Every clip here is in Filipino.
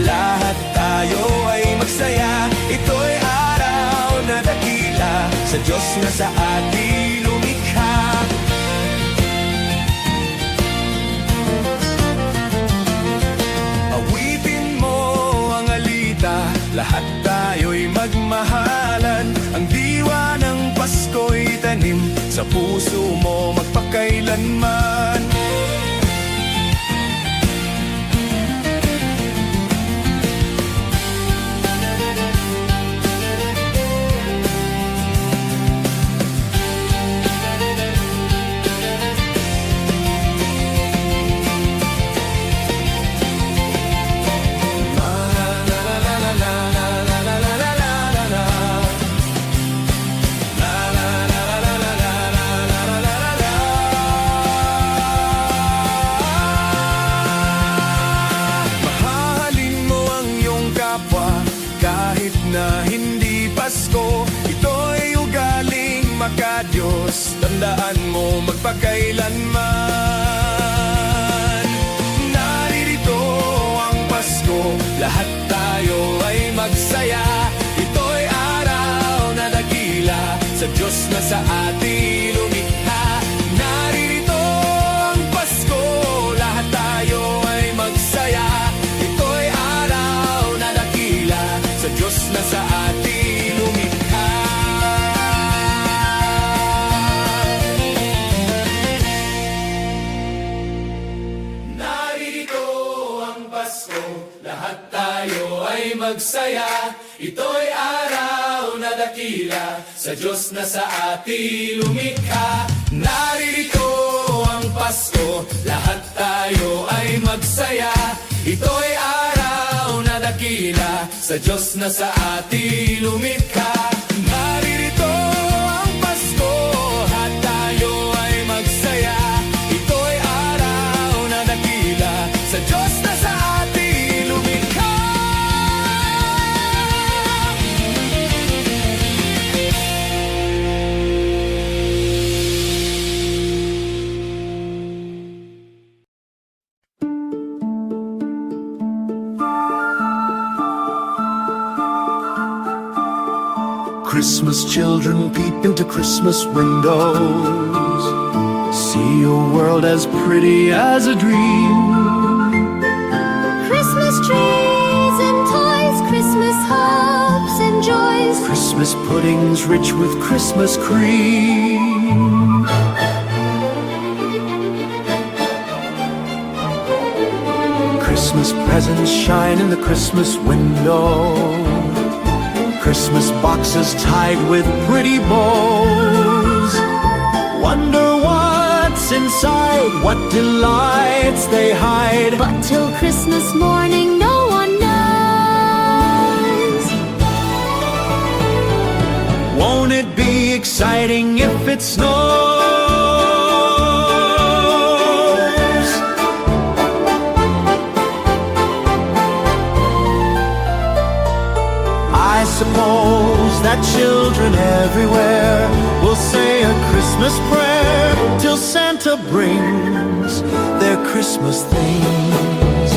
lahat tayo ay magsaya. Ito'y araw na dakila sa Diyos na sa atin lumikha. Awitin mo ang alita, lahat tayo'y magmahalan. Ang diwa ng Pasko'y tanim sa puso mo magpakailanman. Diyos, tandaan mo magpakailanman. Naririto ang Pasko, lahat tayo ay magsaya. Ito'y araw na dakila sa Diyos na sa atin lumikha. Naririto ang Pasko, lahat tayo ay magsaya. Ito'y araw na dakila sa Diyos na sa atin lumikha. Lahat tayo ay magsaya. Ito'y araw na dakila sa Diyos na sa atin lumikha. Naririto ang Pasko, lahat tayo ay magsaya. Ito'y araw na dakila sa Diyos na sa atin lumikha. Naririto ang Pasko, lahat tayo ay magsaya. Ito'y araw na dakila sa Diyos na sa atin lumikha. Christmas children peep into Christmas windows, see a world as pretty as a dream. Christmas trees and toys, Christmas hopes and joys, Christmas puddings rich with Christmas cream. Christmas presents shine in the Christmas window, Christmas boxes tied with pretty bows. Wonder what's inside, what delights they hide. but till Christmas morning no one knows. Won't it be exciting if it snows? I suppose that children everywhere will say a Christmas prayer till Santa brings their Christmas things.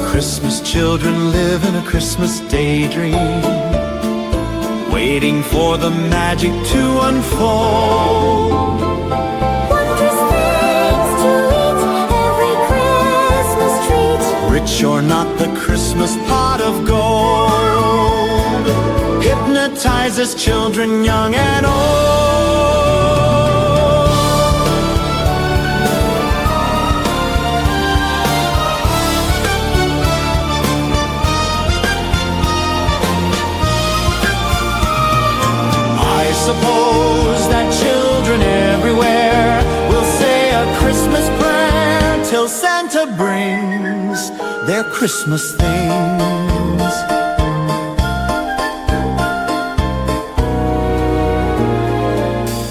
Christmas children live in a Christmas daydream, waiting for the magic to unfold. Wondrous things to eat, every Christmas treat. Rich or not, the Christmas pot of gold hypnotizes children young and old. I suppose that children everywhere will say a Christmas prayer till Santa brings their Christmas things.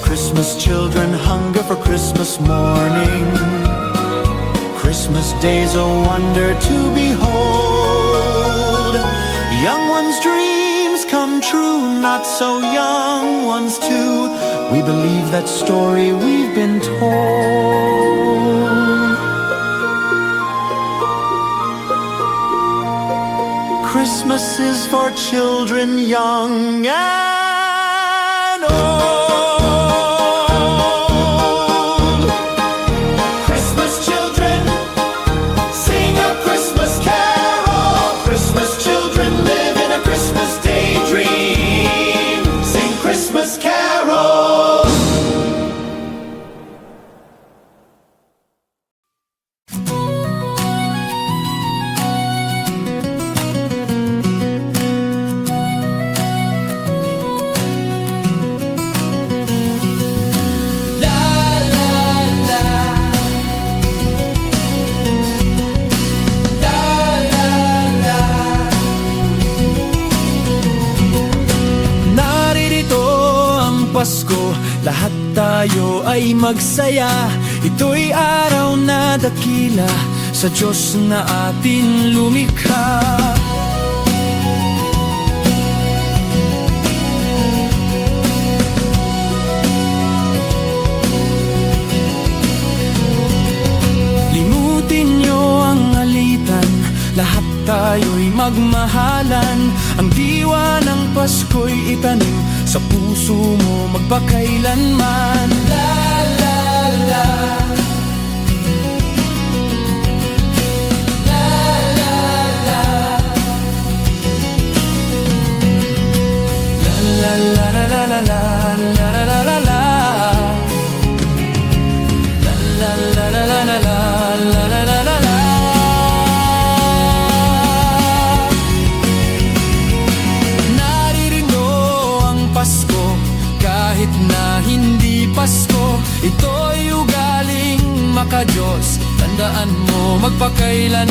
Christmas children hunger for Christmas morning. Christmas day's a wonder to behold. Young ones' dreams come true, not so young ones too. We believe that story we've been told. Christmas is for children young and old. Christmas children, sing a Christmas carol. Christmas children live in a Christmas daydream. Sing Christmas carols. Naririto ang Pasko, lahat tayo ay magsaya. Ito'y araw na dakila sa Diyos na atin lumikha. Limutin niyo ang alitan, lahat tayo'y magmahalan. Ang diwa ng Pasko'y itanim sa puso mo magpakailanman. La la la, la la la, la la la la la la la la la la la, la la la la la la la la la la. Kahit na hindi Pasko, ito'y ugaling maka-Diyos. Tandaan mo magpakailanman.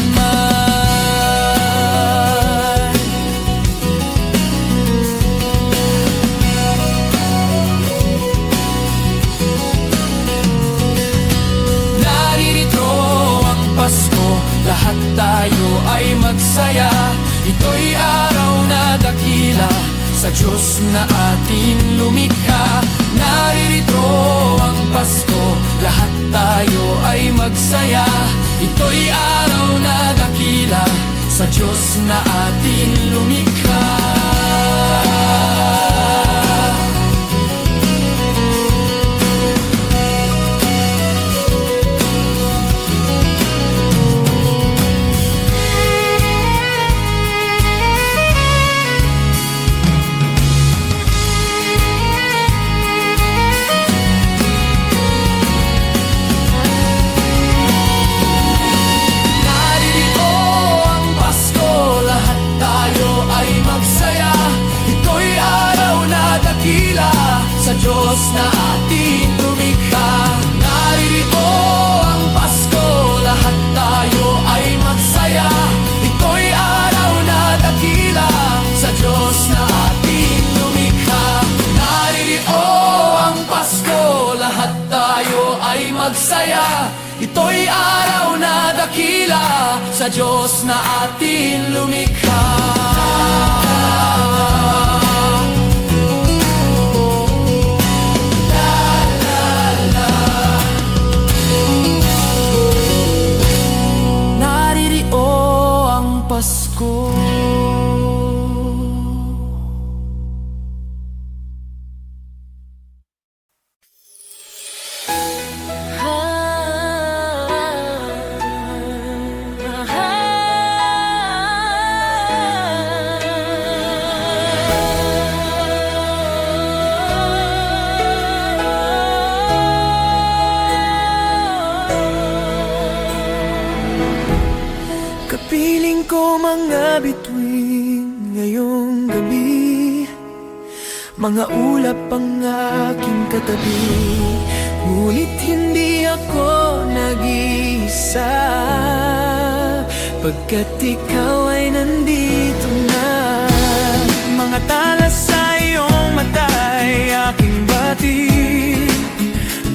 Naririto ang Pasko, lahat tayo ay magsaya. Ito'y araw na dakila sa Diyos na ating lumikha. Naririto ang Pasko, lahat tayo ay magsaya. Ito'y araw na dakila sa Diyos na ating lumikha. Sa Diyos na ating lumikha. Naririto ang Pasko, lahat tayo ay magsaya. Ito'y araw na dakila sa Diyos na ating lumikha. Naririto ang Pasko, lahat tayo ay magsaya. Ito'y araw na dakila sa Diyos na ating lumikha. Pasko. Kapiling ko mga bituin ngayong gabi, mga ulap ang aking katabi. Ngunit hindi ako nag-iisa, pagkat ikaw ay nandito na. Mga tala sa iyong mata'y aking batid,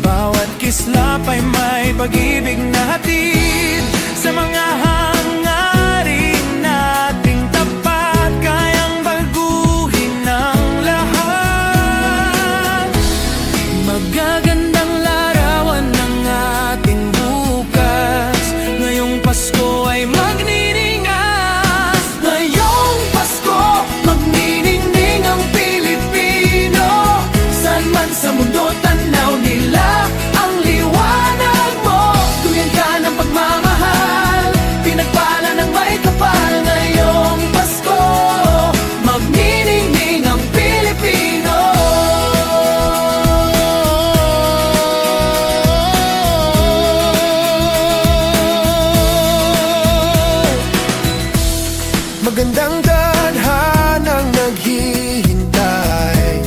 bawat kislap ay may pag-ibig na hatid. Sa mga hangarin nating tapat, kayang baguhin ang lahat. Magagandang larawan ng ating bukas, ngayong Pasko ay magniningas. Ngayong Pasko Magandang tadhanang naghihintay,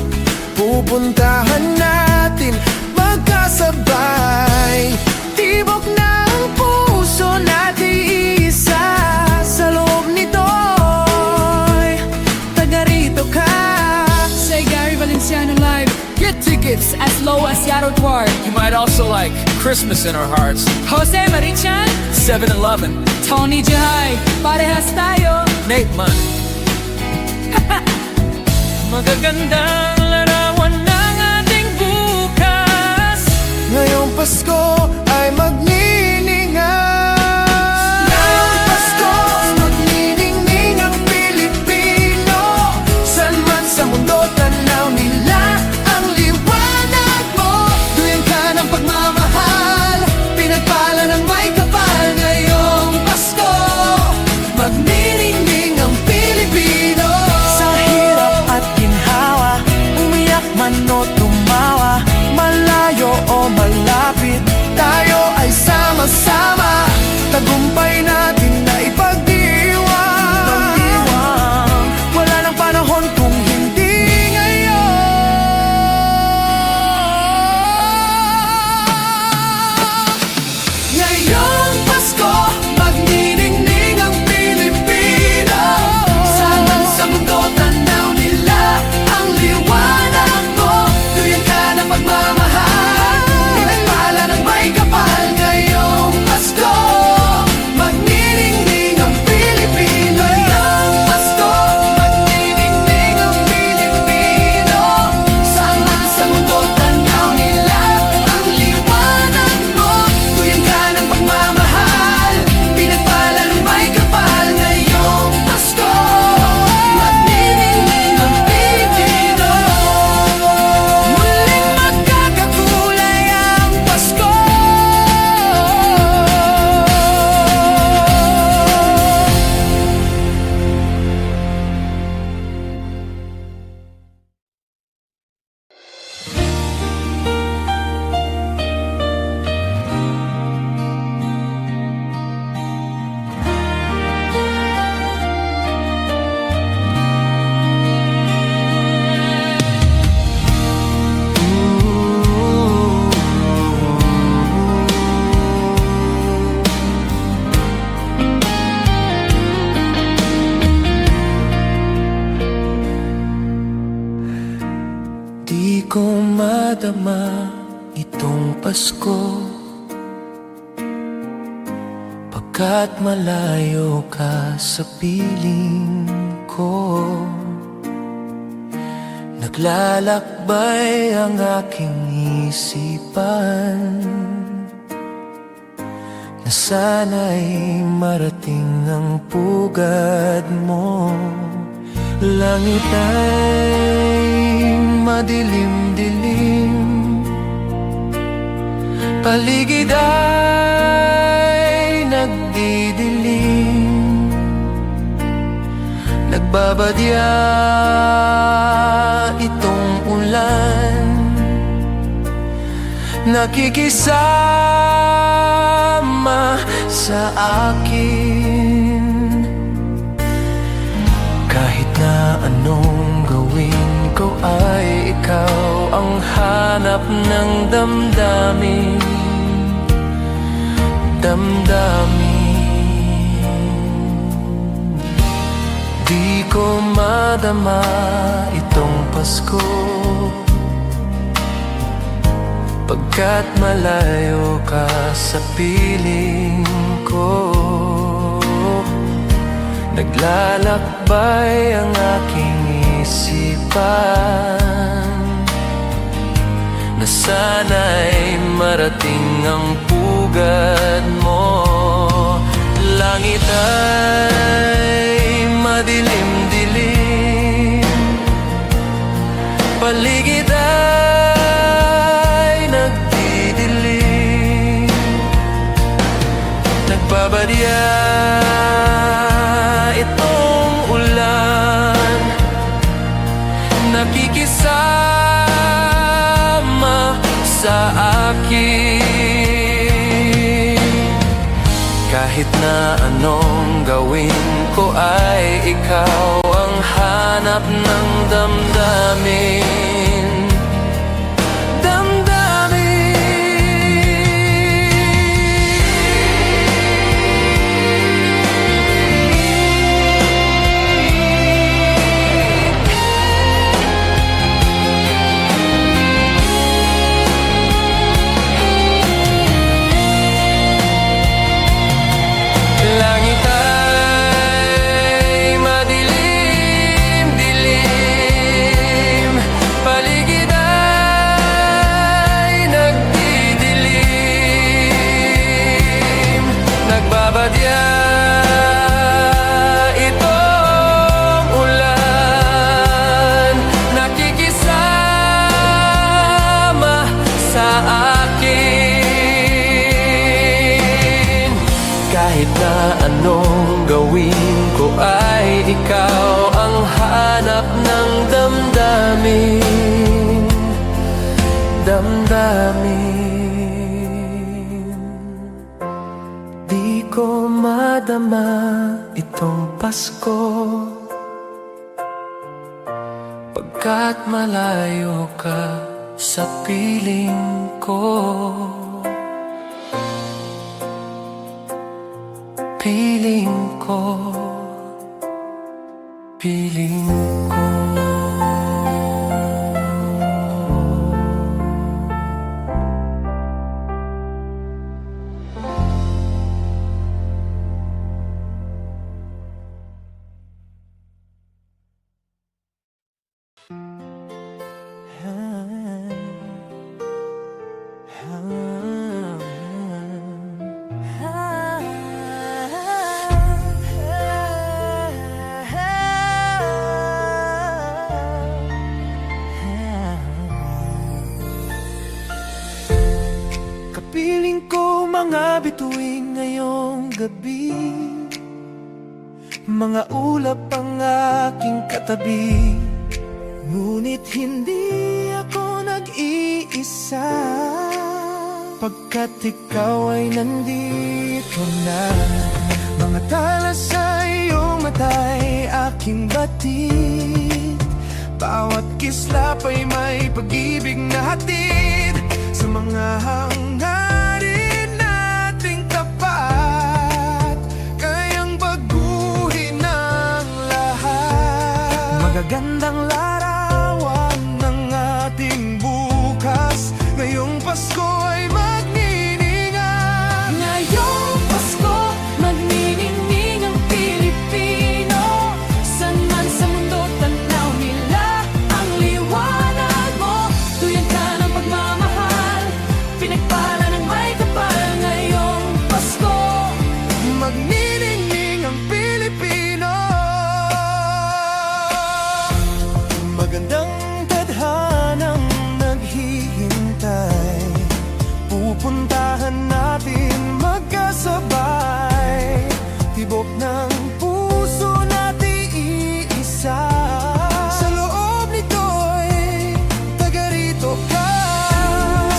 pupuntahan natin magkasabay. Tibok na ang puso natin isa, sa loob nito'y taga rito ka. Say Gary Valenciano Live. Get tickets as low as Yarrow Dwar. You might also like Christmas in Our Hearts, Jose Marichan, 7-Eleven, Tony Jai, parehas tayo. Nate Munn. Magagandang larawan ng ating bukas. Ngayong Pasko ay magniningay. Ngayong Pasko magniningning ang Pilipino. San man sa mundo tanaw nila ang liwanag mo. Duyan ka ng pagmamahal, pinagpala ng may kapal. Ngayong Pasko magniningning ang Pilipino. Sa hirap at ginhawa, umiyak man o tumawa, malayo o malapit, tayo ay sama-sama. Tagumpay natin na ipagdiwang. Wala nang panahon kung hindi ngayon. Ngayong Pasko, magniningning ang Pilipino. Saan man sa mundo tanaw nila ang liwanag mo. Duyan ka ng pagmamahal, pinagpala ng may kapal. Ngayong Pasko, magniningning ang Pilipino. Ngayong Pasko, magniningning ang Pilipino. Saan man sa mundo tanaw nila ang liwanag mo. Duyan ka ng pagmamahal, pinagpala ng may kapal. Ngayong Pasko, magniningning ang Pilipino. Muling magkakakulay ang Pasko. Di ko madama itong Pasko, pagkat malayo ka sa piling ko. Naglalakbay ang aking isipan, na sana'y marating ang pugad mo. Langit ay madilim-dilim, paligid ay nagdidilim. Nagbabadya itong ulan, nakikisama sa akin. Kahit na anong gawin ko ay ikaw ang hanap ng damdamin. Di ko madama itong Pasko, pagkat malayo ka sa piling ko. Naglalakbay ang aking isipan, na sana'y marating ang pugad mo. Langit ay madilim-dilim, paligid ay nagdidilim. Nagbabadya itong ulan, nakikisama sa akin. Kahit na anong gawin ko ay ikaw ang hanap ng damdamin. Langit ay madilim-dilim, paligid ay nagdidilim. Nagbabadya itong ulan, nakikisama sa akin. Kahit na anong gawin ko ay ikaw ang hanap ng damdamin. Damdamin. Di ko madama itong Pasko, pagkat malayo ka sa piling ko. Piling ko, piling ko. Kapiling ko mga bituin ngayong gabi, mga ulap ang aking katabi. Ngunit hindi ako nag-iisa, pagkat ikaw ay nandito na. Mga tala sa iyong mata'y aking batid, bawat kislap ay may pag-ibig na hatid. Sa mga hangarin nating tapat, kayang baguhin ang lahat. Magagandang larawan ng ating bukas, ngayong Pasko ay magniningay. Ngayong Pasko, magniningning ang Pilipino. San man sa mundo, tanaw nila ang liwanag mo. Tuyan ka ng pagmamahal, pinagpala ng may kapal. Ngayong Pasko, magniningning ang Pilipino. Magandang tadhanang naghihintay, pupuntahan natin magkasabay. Tibok ng puso natin iisa, sa loob nito'y taga rito ka.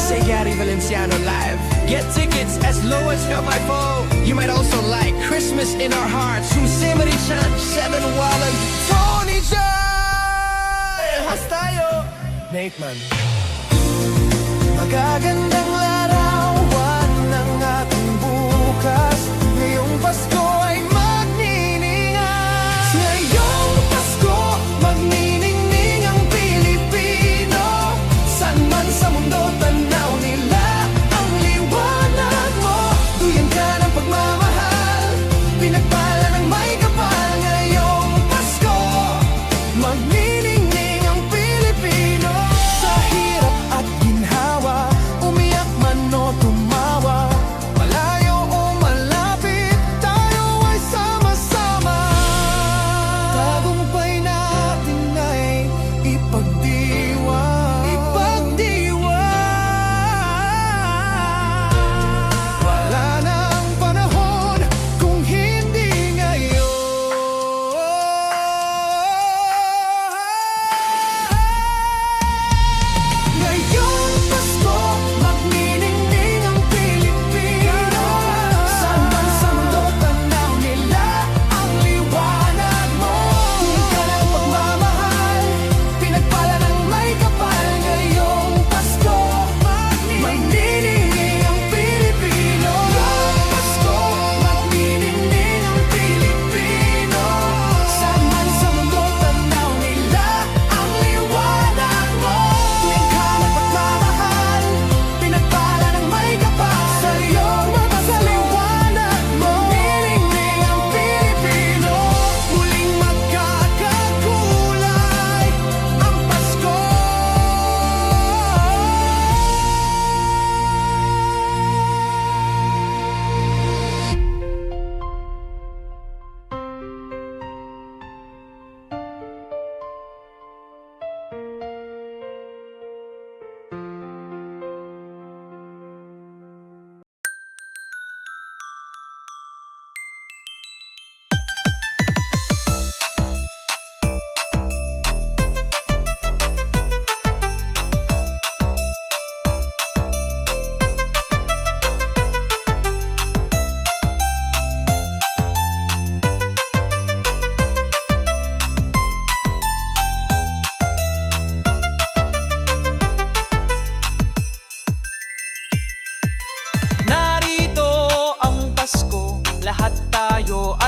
Say Gary Valenciano live. Get tickets as low as my phone. You might also like Christmas in Our Hearts. Jose Marichan, Seven Wallen, Tony Jai! Hastayo, Nate Man. Magagandang larawan ng ating bukas, ngayong Pasko ay magniningay. Ngayong Pasko, magniningning ang Pilipino. San man sa mundo, tanaw nila ang liwanag mo. Tuyan ka ng pagmamahal, pinagpala ng may kapal. Ngayong Pasko, magniningning ang Pilipino. Sa hirap at ginhawa, umiyak man o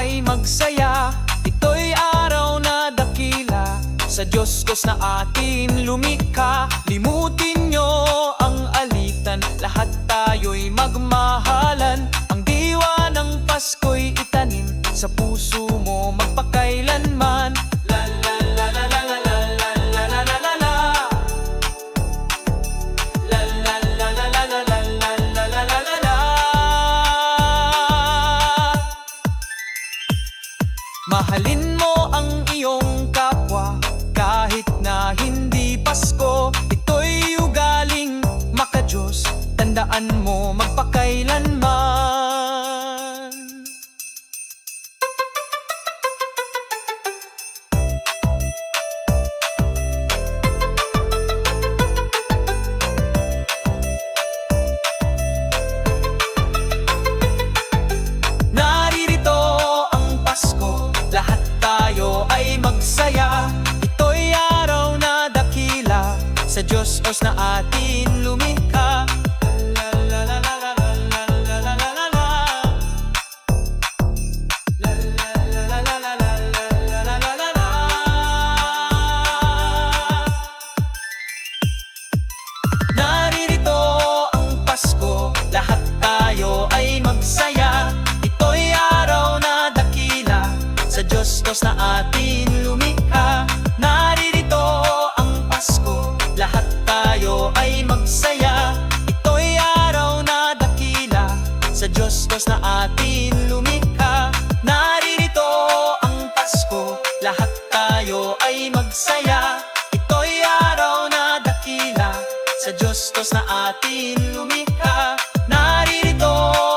ay magsaya. Ito'y araw na dakila, sa Diyos Diyos na atin lumikha. Limutin nyo ang alitan, lahat tayo'y magmahalan. Ang diwa ng Pasko'y itanim sa puso mo magpakailanman. La la la la la la la la la la la la la. La la la la la la la la la la la la la. Mahalin mo ang iyong kapwa kahit na hindi Pasko. Ito'y ugaling makadiyos, tandaan mo magpakailanman. Naririto ang Pasko, lahat tayo ay magsaya. Ito'y araw na dakila, sa Diyos Diyos na atin lumikha. La la la la la la la la la la la la. La la la la la la la la la la la la. Naririto ang Pasko, lahat tayo ay magsaya. Ito'y araw na dakila, sa Diyos Diyos na atin lumikha. Naririto ang Pasko, lahat tayo ay magsaya. Ito'y araw na dakila, sa Diyos Diyos na atin lumikha. Naririto ang Pasko, lahat tayo ay magsaya. Ito'y araw na dakila, sa Diyos Diyos na atin lumikha. Naririto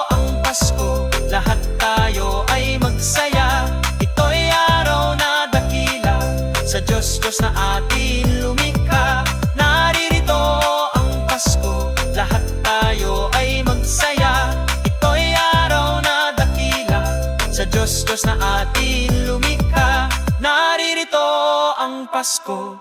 ang Pasko, lahat tayo ay magsaya. Ito'y araw na dakila, sa Diyos Diyos na atin lumikha. Naririto ang Pasko, lahat tayo ay magsaya. Ito'y araw na dakila, sa Diyos Diyos na atin lumikha. Naririto ang Pasko.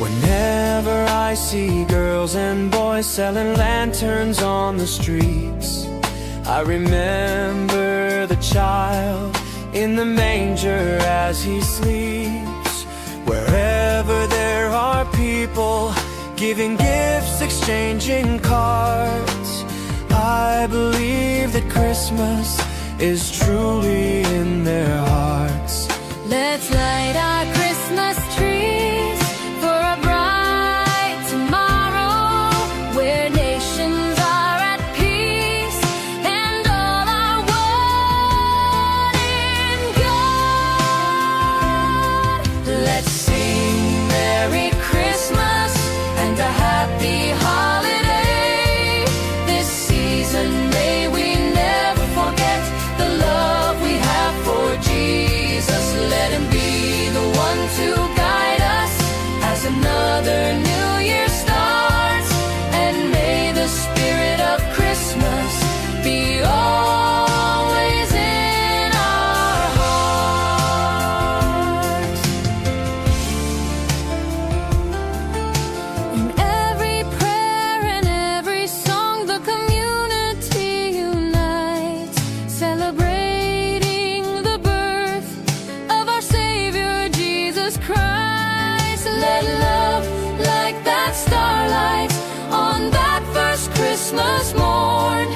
Whenever I see girls and boys selling lanterns on the streets, I remember the child in the manger as he sleeps. Wherever there are people giving gifts, exchanging cards, I believe that Christmas is truly in their hearts. Let's light our Christmas trees for a bright tomorrow where nations are at peace and all are one in God. Let's sing Merry Christmas and a happy holiday. This season may we never forget the love we have for Jesus. Let him be the one to guide us as another new year starts. And may the spirit of Christmas be always in our hearts. In every prayer and every song, the community unites, celebrating the birth of our Savior Jesus Christ. Let love like that starlight on that first Christmas morn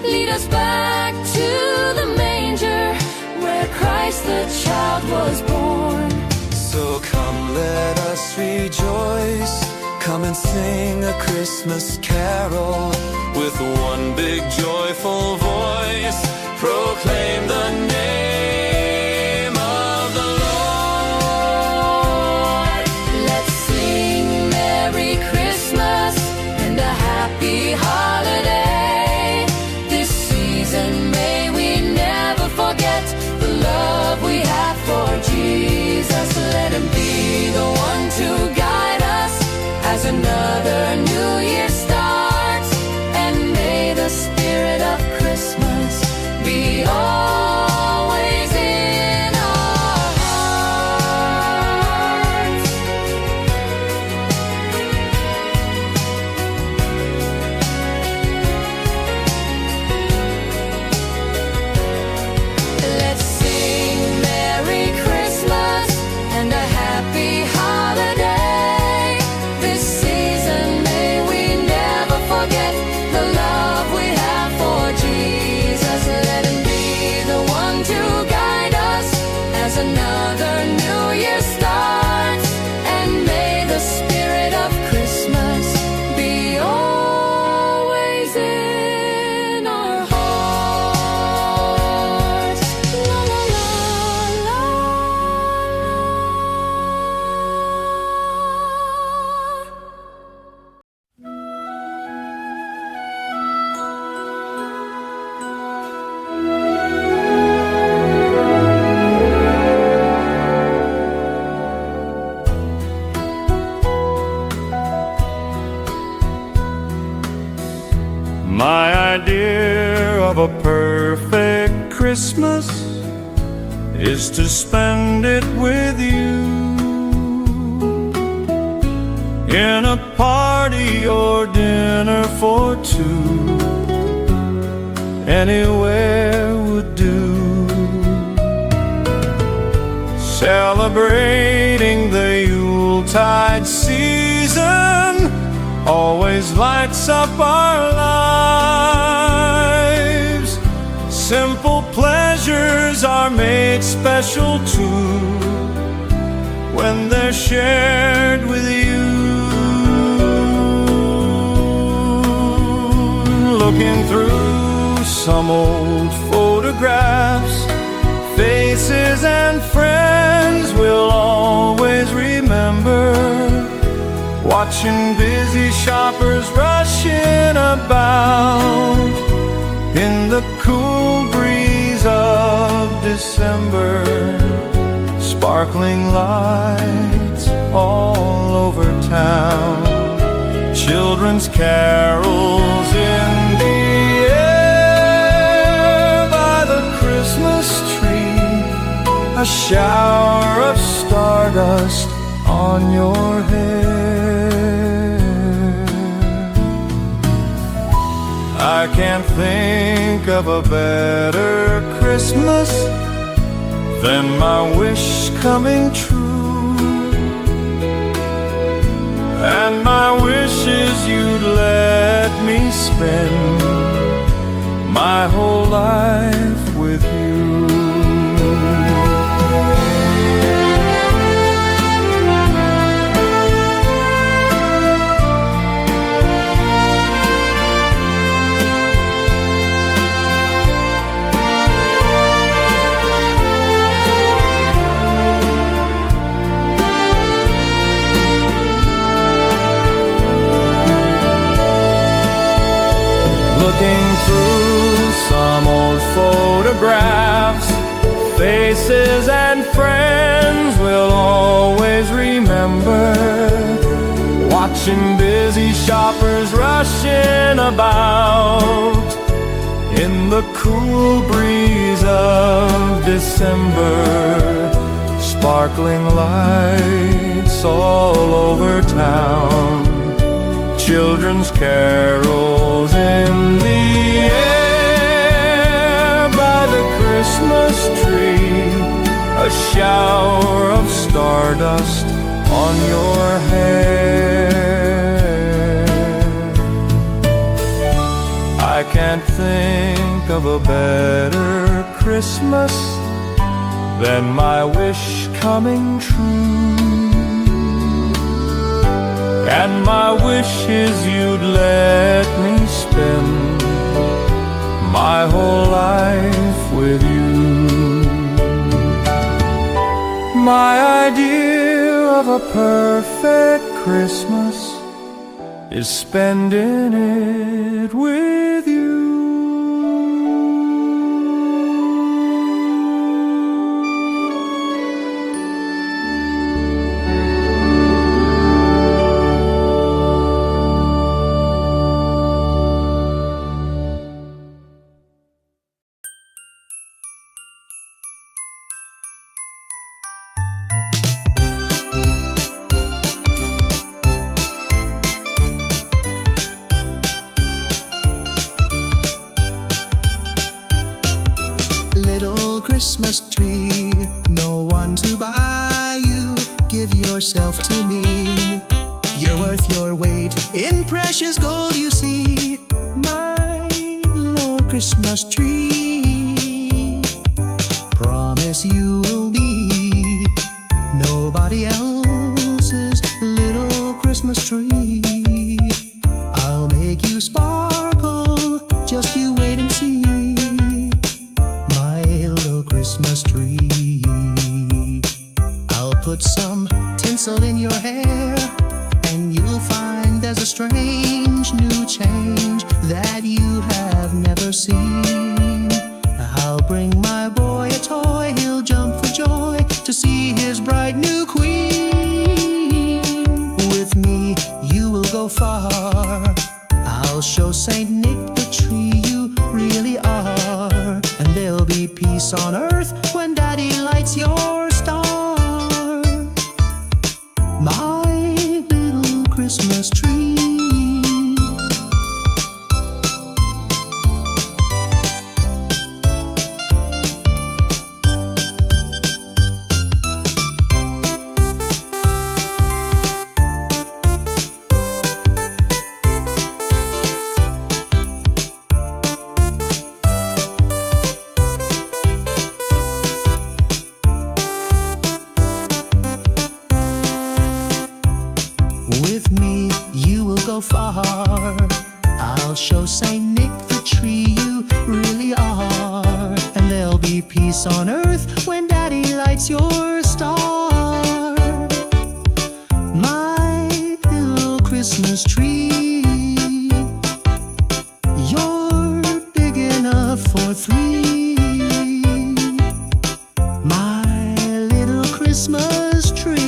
lead us back to the manger where Christ the child was born. So come, let us rejoice. Come and sing a Christmas carol with one big joyful voice. Proclaim the name of the Lord. Let's sing Merry Christmas and a happy holiday. This season may we never forget the love we have for Jesus. Let him be the one to guide us as another new year starts. My idea of a perfect Christmas is to spend it with you, in a party or dinner for two. Anywhere would do. Celebrating the Yuletide season always lights up our lives. Simple pleasures are made special too when they're shared with you. Looking through some old photographs, faces and friends we'll always remember. Watching busy shoppers rushing about in the cool breeze of December. Sparkling lights all over town, children's carols in the air by the Christmas tree, a shower of stardust on your hair. I can't think of a better Christmas than my wish coming true. And my wish is you'd let me spend my whole life with you. Looking through some old photographs, faces and friends we'll always remember. Watching busy shoppers rushing about in the cool breeze of December. Sparkling lights all over town, children's carols in the air by the Christmas tree, a shower of stardust on your hair. I can't think of a better Christmas than my wish coming true. And my wish is you'd let me spend my whole life with you. My idea of a perfect Christmas is spending it with you. Little Christmas tree, no one to buy you. Give yourself to me. You're worth your weight in precious gold, you see. My little Christmas tree, promise you will be nobody else's little Christmas tree. I'll make you sparkle, just you wait and see. Christmas tree, I'll put some tinsel in your hair, and you'll find there's a strange new change that you have never seen. I'll bring my boy a toy, he'll jump for joy to see his bright new queen. With me you will go far, I'll show Saint Nick the Christmas tree. With me, you will go far. I'll show Saint Nick the tree you really are. And there'll be peace on earth when Daddy lights your star. My little Christmas tree, you're big enough for three. My little Christmas tree.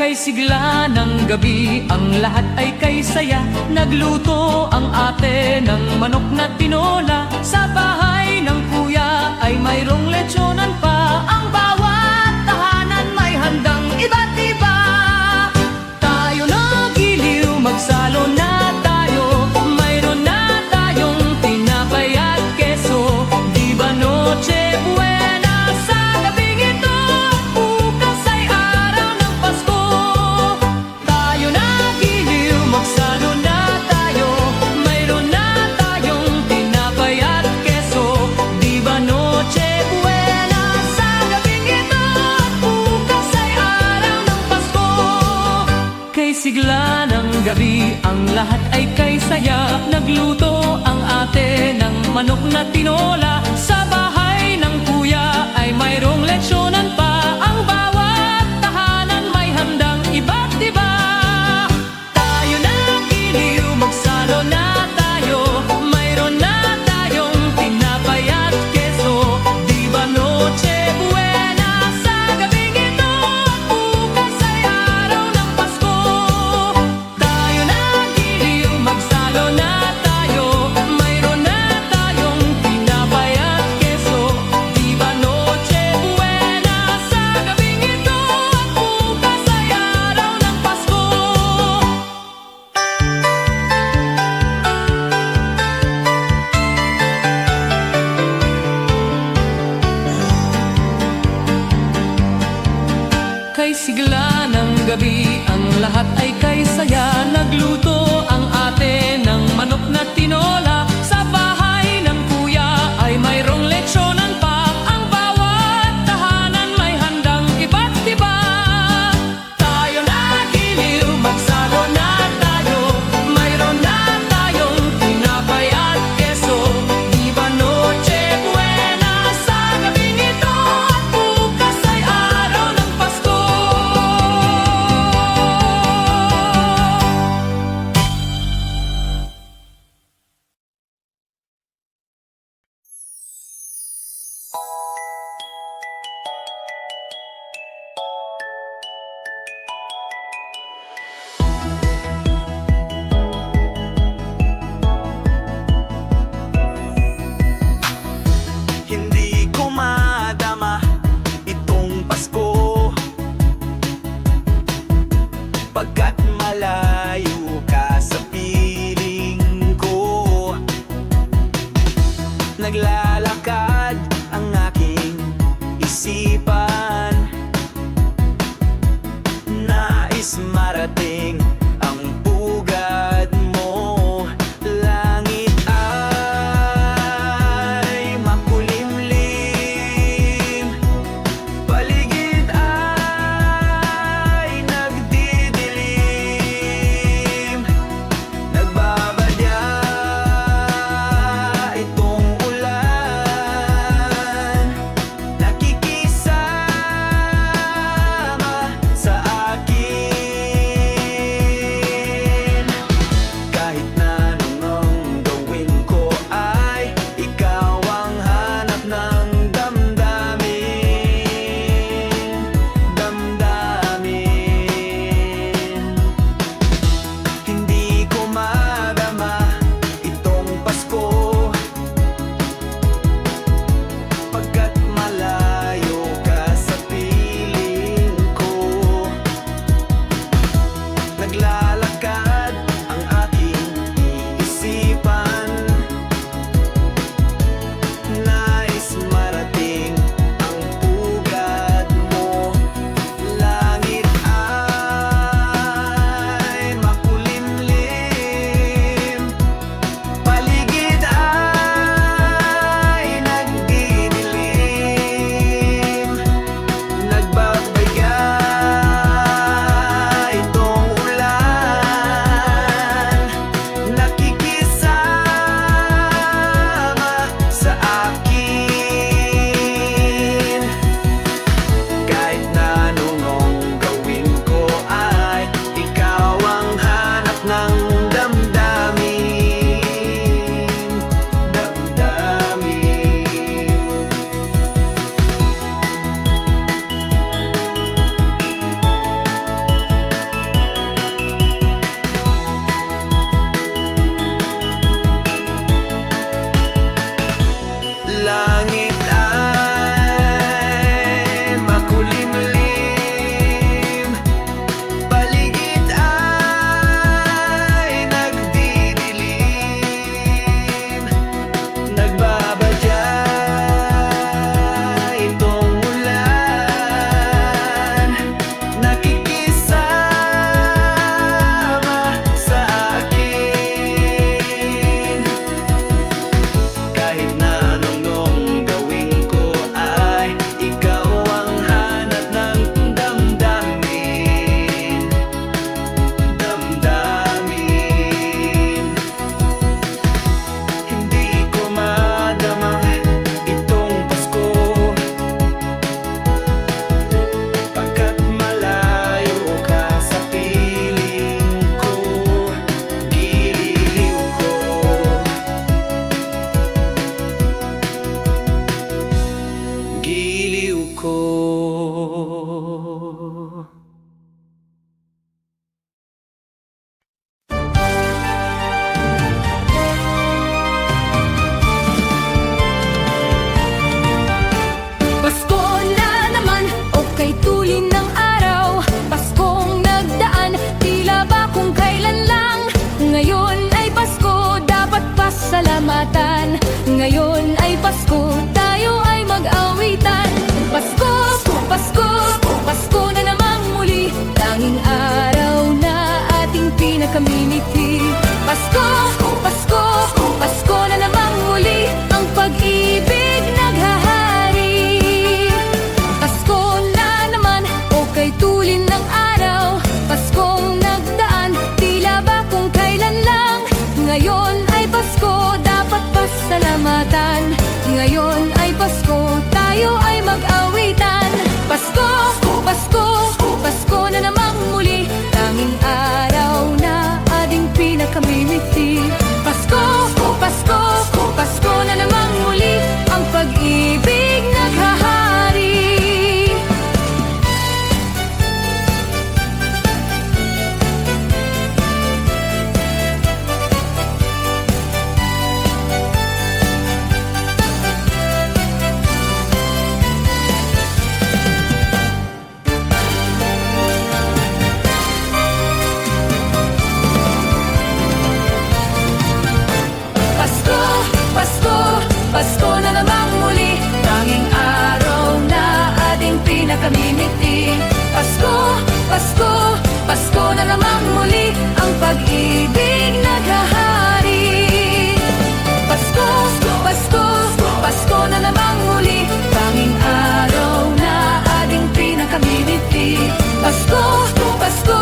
Kay sigla ng gabi, ang lahat ay kay saya. Nagluto ang ate ng manok na tinola. Sa bahay ng kuya ay mayroong lechonan pa. Ang bawat tahanan may handang iba't iba. Tayo na giliw, magsalo na tayo. Mayroon na tayong tinapay at keso. Di ba Noche Buena sa gabing ito? Bukas ay araw ng Pasko. Tayo na giliw, magsalo na tayo. Mayroon na tayong tinapay at keso. Di ba Noche Buena sa gabing ito? Bukas ay araw ng Pasko. Kay sigla ng gabi, ang lahat ay kay saya. Nagluto ang ate ng manok na tinola. Sa bahay ng kuya ay mayroong lechonan pa. Ang bawat tahanan may handang iba't iba. Tayo na giliw, magsalo na tayo. Mayroon na tayong tinapay at keso. Di ba Noche Buena sa gabing ito? Bukas ay araw ng Pasko. Tayo na giliw, magsalo na tayo. Mayroon na tayong tinapay at keso. Di ba Noche Buena sa gabing ito? Bukas ay araw ng Pasko. Kay sigla ng gabi, ang lahat ay kay saya. Nagluto ang ate ng manok na tinola. Sa bahay ng kuya ay mayroong lechonan pa. Ang bawat tahanan may handang iba't iba. Tayo na giliw, magsalo na tayo. Mayroon na tayong tinapay at keso. Di ba Noche Buena sa gabing ito? Bukas ay araw ng Pasko. Hindi ko madama itong Pasko, pagkat malayo ka sa piling ko. Naglalakad ang aking isipan, nais marating ang pugad mo. Langit ay makulimlim, paligid ay nagdidilim. Nagbabadya itong ulan, Pasko na namang muli, tanging araw na ating pinakamimiti. Pasko, Pasko, Pasko na namang muli, ang pag-ibig naghahari. Pasko, Pasko, Pasko na namang muli, tanging araw na ating pinakamimiti. Pasko, Pasko,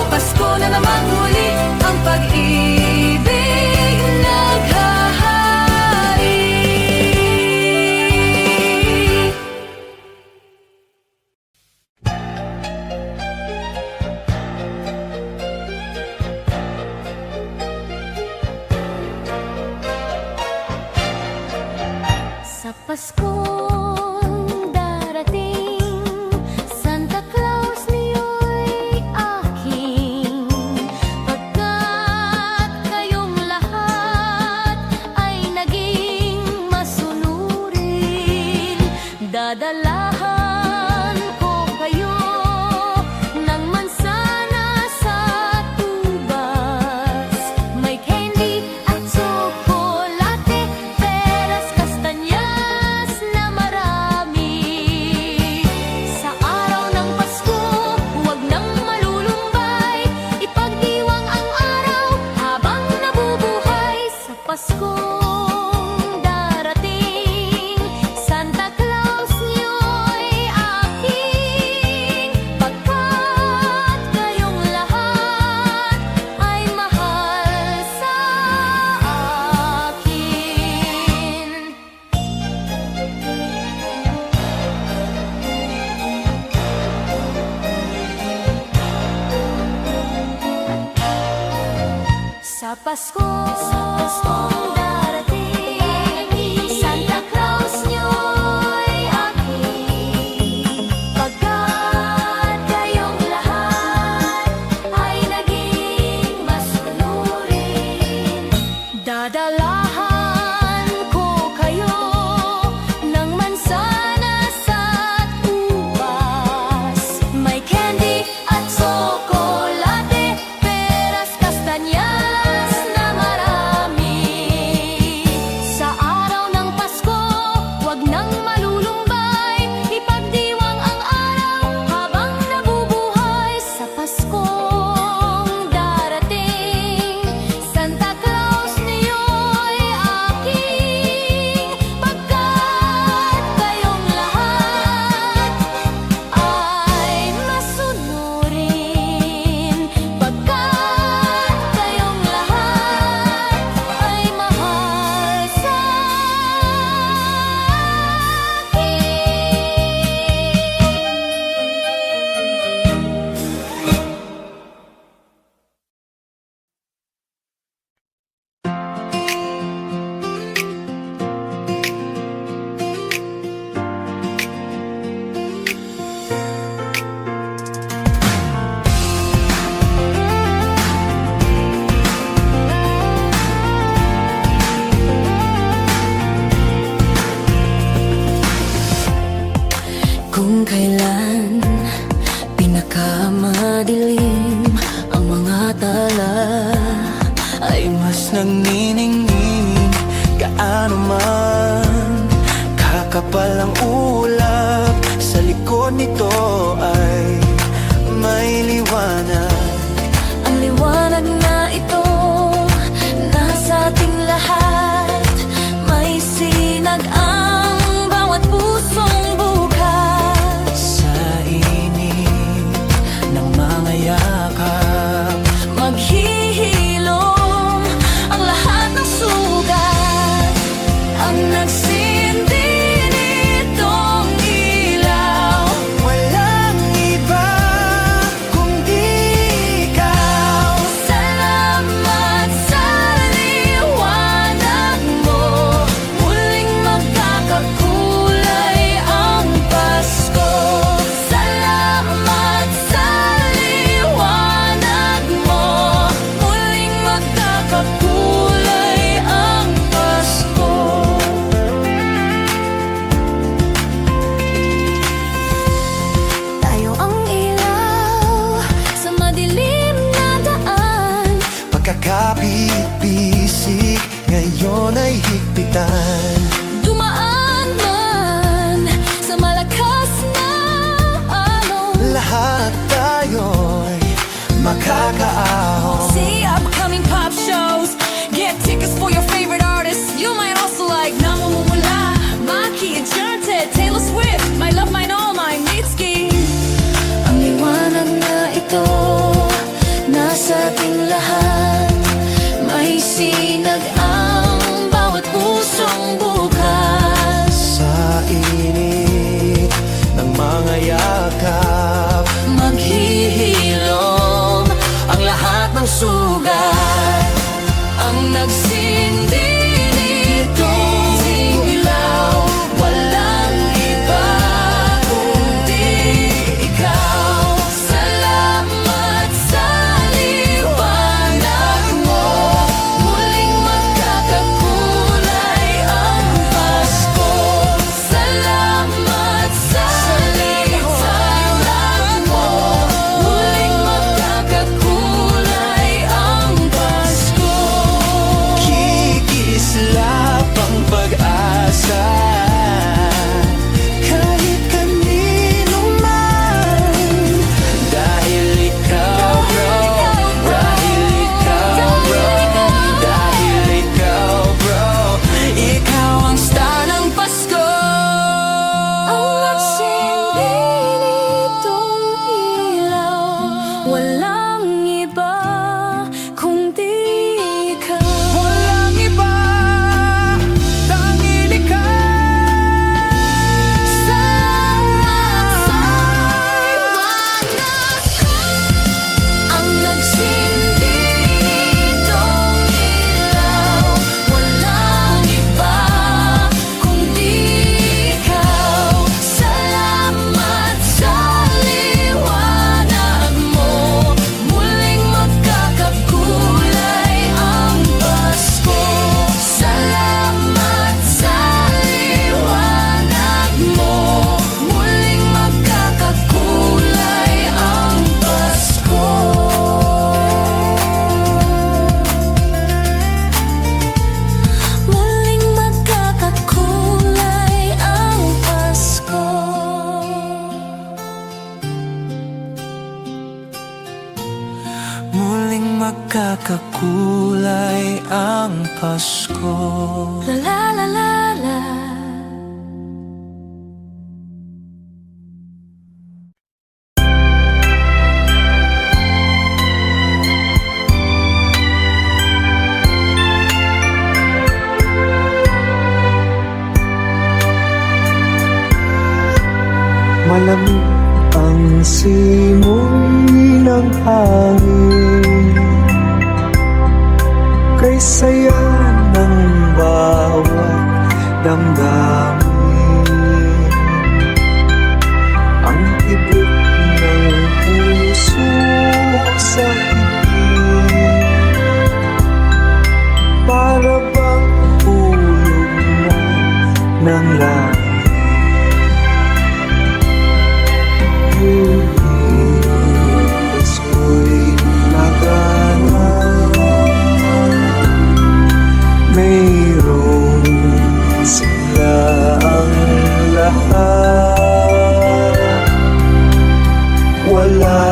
Pasko na namang muli, ang pag-ibig naghahari. Sa Paskong darating, Santa Claus niyo'y aking. Pagkat kayong lahat ay naging masunurin, dadalahan ko kayo ng mansana sa tubas. May candy at tsokolate, peras, kastanyas na marami. Sa araw ng Pasko, huwag nang malulumbay, ipagdiwang ang araw habang nabubuhay. Sa Paskong darating, Santa Claus niyo'y aking. Pagkat kayong lahat ay mahal sa akin. Sa Paskong darating, Santa Claus niyo'y aking. Pagkat kayong lahat ay naging masunurin, dadalahan ko kayo ng mansana sa ubas. May candy at tsokolate, peras, kastanyas na marami. Sa araw ng Pasko, huwag nang malulumbay, ipagdiwang ang araw habang nabubuhay. Sa Paskong darating, Santa Claus niyo'y aking. Pagkat kayong lahat ay masunurin, pagkat kayong lahat ay mahal sa akin. Kung kailan pinakamadilim ang mga tala, ay mas nagniningning gaano man kakapal ang ulap. Sa likod nito ay may liwanag. Ang liwanag na ito nasa ating lahat. May sinag ang bawat pusong bukas. Sa init ng mga yakap, maghihilom ang lahat ng sugat. Ang nagsindi nitong ilaw, walang kakaahon. See upcoming pop shows. Get tickets for your favorite artists. You might also like Namumula, Maki, Enchanted, Taylor Swift, My Love, Mine All, My Mitski. Ang liwanag na ito nasa ating lahat. May sinag ang bawat pusong bukas. Sa init ng mga yakap, Maghihilom ang lahat ng sugat. Ang nagsindi nitong ilaw, walang iba kundi ikaw. Salamat sa liwanag mo, muling magkakakulay ang Pasko. Salamat sa liwanag mo, muling magkakakulay ang Pasko. kikislap ang pag-asa. Kahit kanino man, dahil ikaw bro, dahil ikaw bro, dahil ikaw bro, ikaw ang star ng Pasko. Ang nagsindi nitong ilaw, walang iba kundi ikaw. Walang iba, tanging ikaw. Salamat sa liwanag ko. Ang nagsindi nitong ilaw, walang iba kundi ikaw. Salamat sa liwanag mo, muling magkakakulay ang Pasko. Salamat sa liwanag mo, muling magkakakulay ang Pasko. Muling magkakakulay ang Pasko. Muling magkakakulay ang Pasko. La la la la la. Malamig ang simoy ng hangin, kay saya ng bawat damdamin. Ang tibok ng puso sa higit, para bang hulog na ng langit. Pasko'y nagana, mayroong sila ang lahat. Wala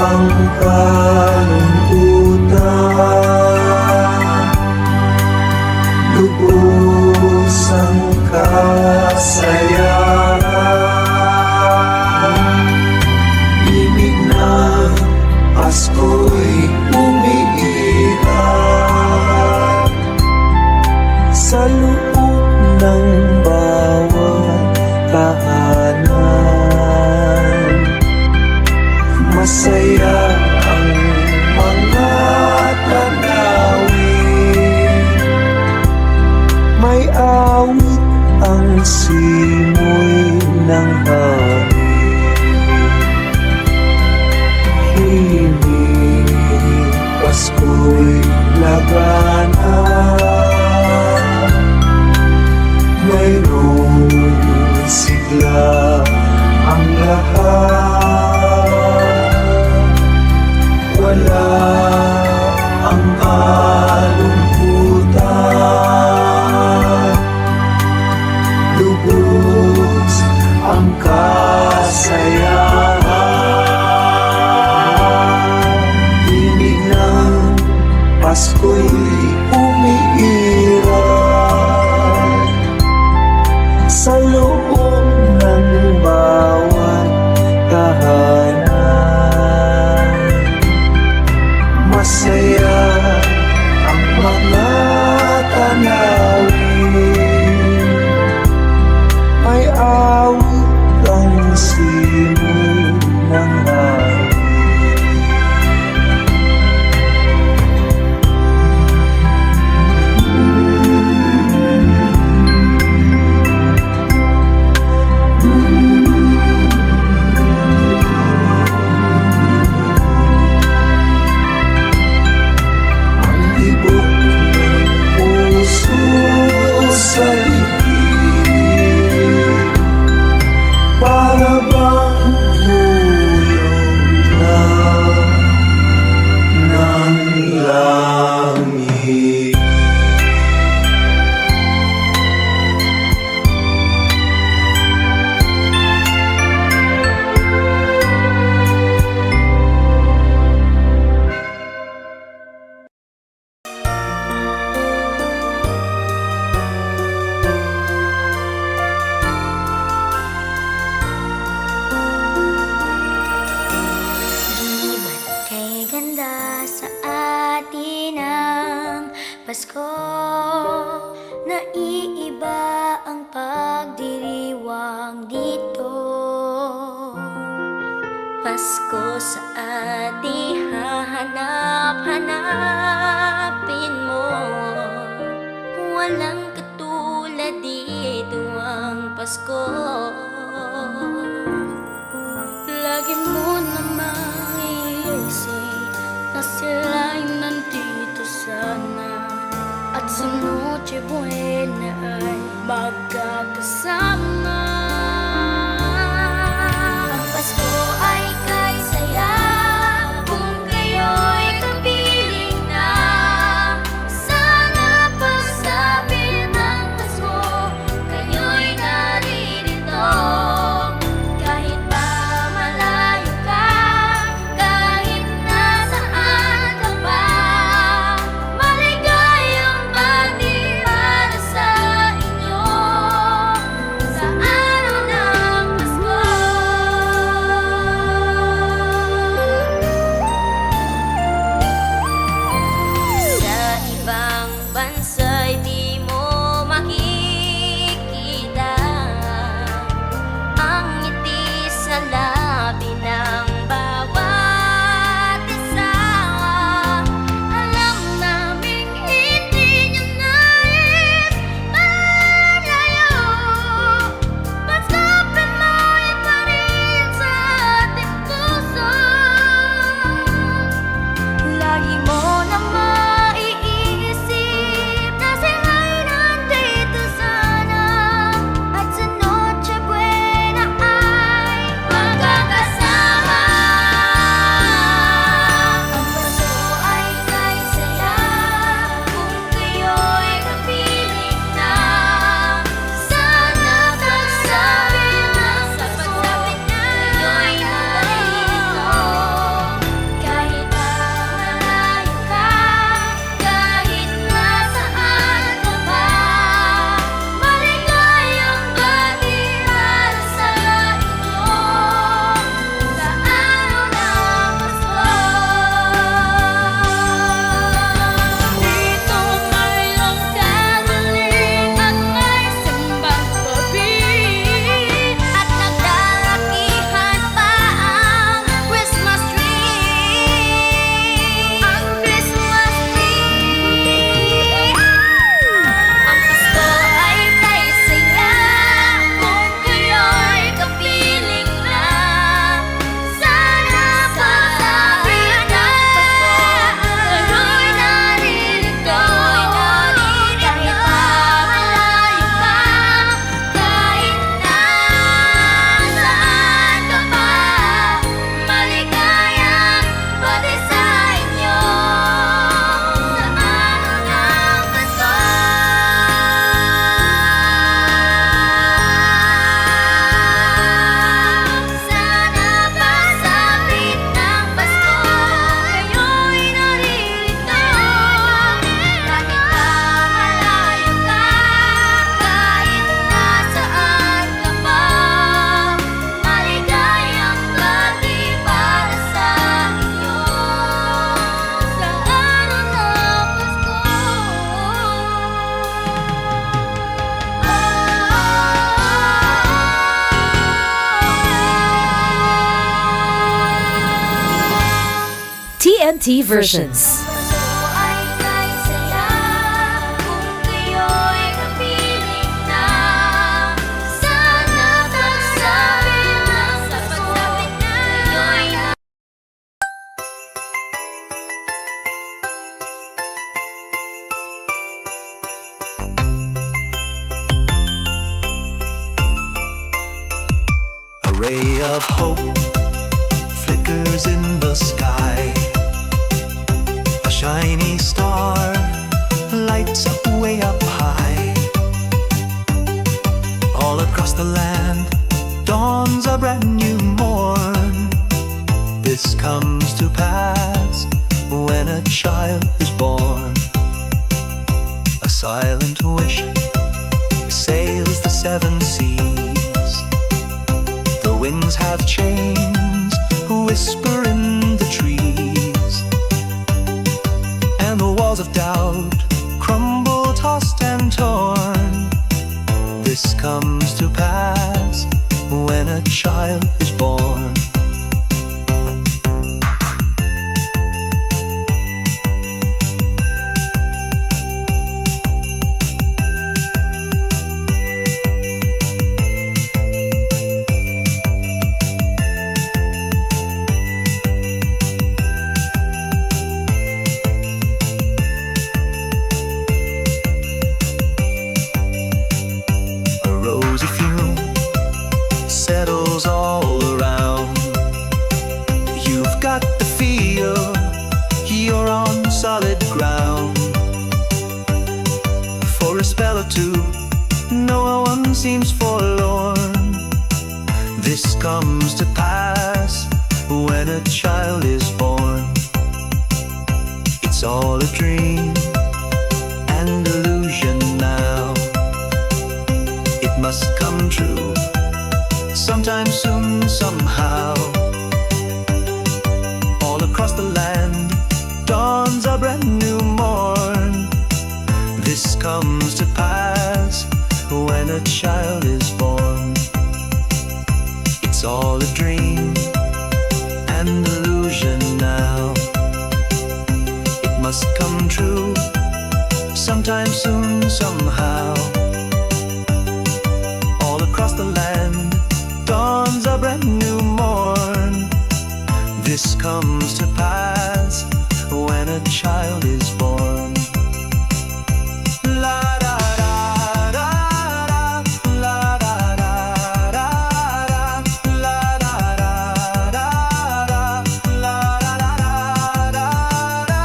ang kalungkutan, lubos ang kasayahan. Ibig ng Pasko'y umiiral sa loob ng bawat tahanan. Masaya ang mga tanawin, may awit ang simoy ng hangin. Himig Pasko'y labanan, mayroong sigla ang lahat. Wala ang kalungkutan, lubos ang kasayahan. Pasko sa ating hahanap-hanapin mo. Walang katulad dito ang Pasko. Lagi mo namang iisip na sila'y nandito sana, at sa Noche Buena ay magkakasama. Ang Pasko ay kay saya kung kayo'y kapiling na. Sana pagsapit ng Pasko, kayo'y naririto. Kahit pa malayo ka, kahit nasaan ka pa, maligayang bati para sa inyo sa araw ng Pasko. Sa ibang bansa'y di mo makikita ang ngiti sa labi ng bawat isa. Alam naming hindi nyo nais malayo, pagsapit mo'y pa rin sa ating puso. Lagi mo na maiisip na sila'y nandito sana, at sa Noche Buena ay magkakasama. Ang Pasko ay kay saya kung kayo'y kapiling na. Sana pagsapit ng Pasko, kayo'y naririto. Kahit pa malayo ka, kahit nasaan ka pa, maligayang bati para sa inyo sa araw ng Pasko. Dito mayroong caroling at may simbang gabi, at nagdalakihan pa ang Christmas tree. Ang Christmas tree. Ang Pasko ay kay saya kung kayo'y kapiling na. Sana pagsapit ng Pasko, kayo'y naririto. Kahit pa malayo ka, kahit nasaan ka pa, maligayang bati sa inyo sa araw ng Pasko. Sana pagsapit ng Pasko, kayo'y naririto. Kahit pa malayo ka, kahit nasaan ka pa, maligayang bati para sa inyo sa araw ng TNT versions. Pasko ay kay saya kung kayo'y kapiling na. Sana pagsapit ng Pasko, kayo'y A ray of hope flickers in the sky. A shiny star lights up way up high. All across the land dawns a brand new morn. This comes to pass when a child is born. A silent wish sails the seven seas. The winds have chains, whisper in the trees, and the walls of doubt crumble, tossed and torn. This comes to pass when a child is born. seems forlorn. This comes to pass when a child is born. It's all a dream and illusion now. It must come true sometime soon, somehow. All across the land dawns a brand new morn. This comes to pass when a child is born. It's all a dream and illusion now. It must come true sometime soon, somehow. All across the land dawns a brand new morn. This comes to pass when a child is born. La da da da da, la da da da da, la da da da da, la da da da da,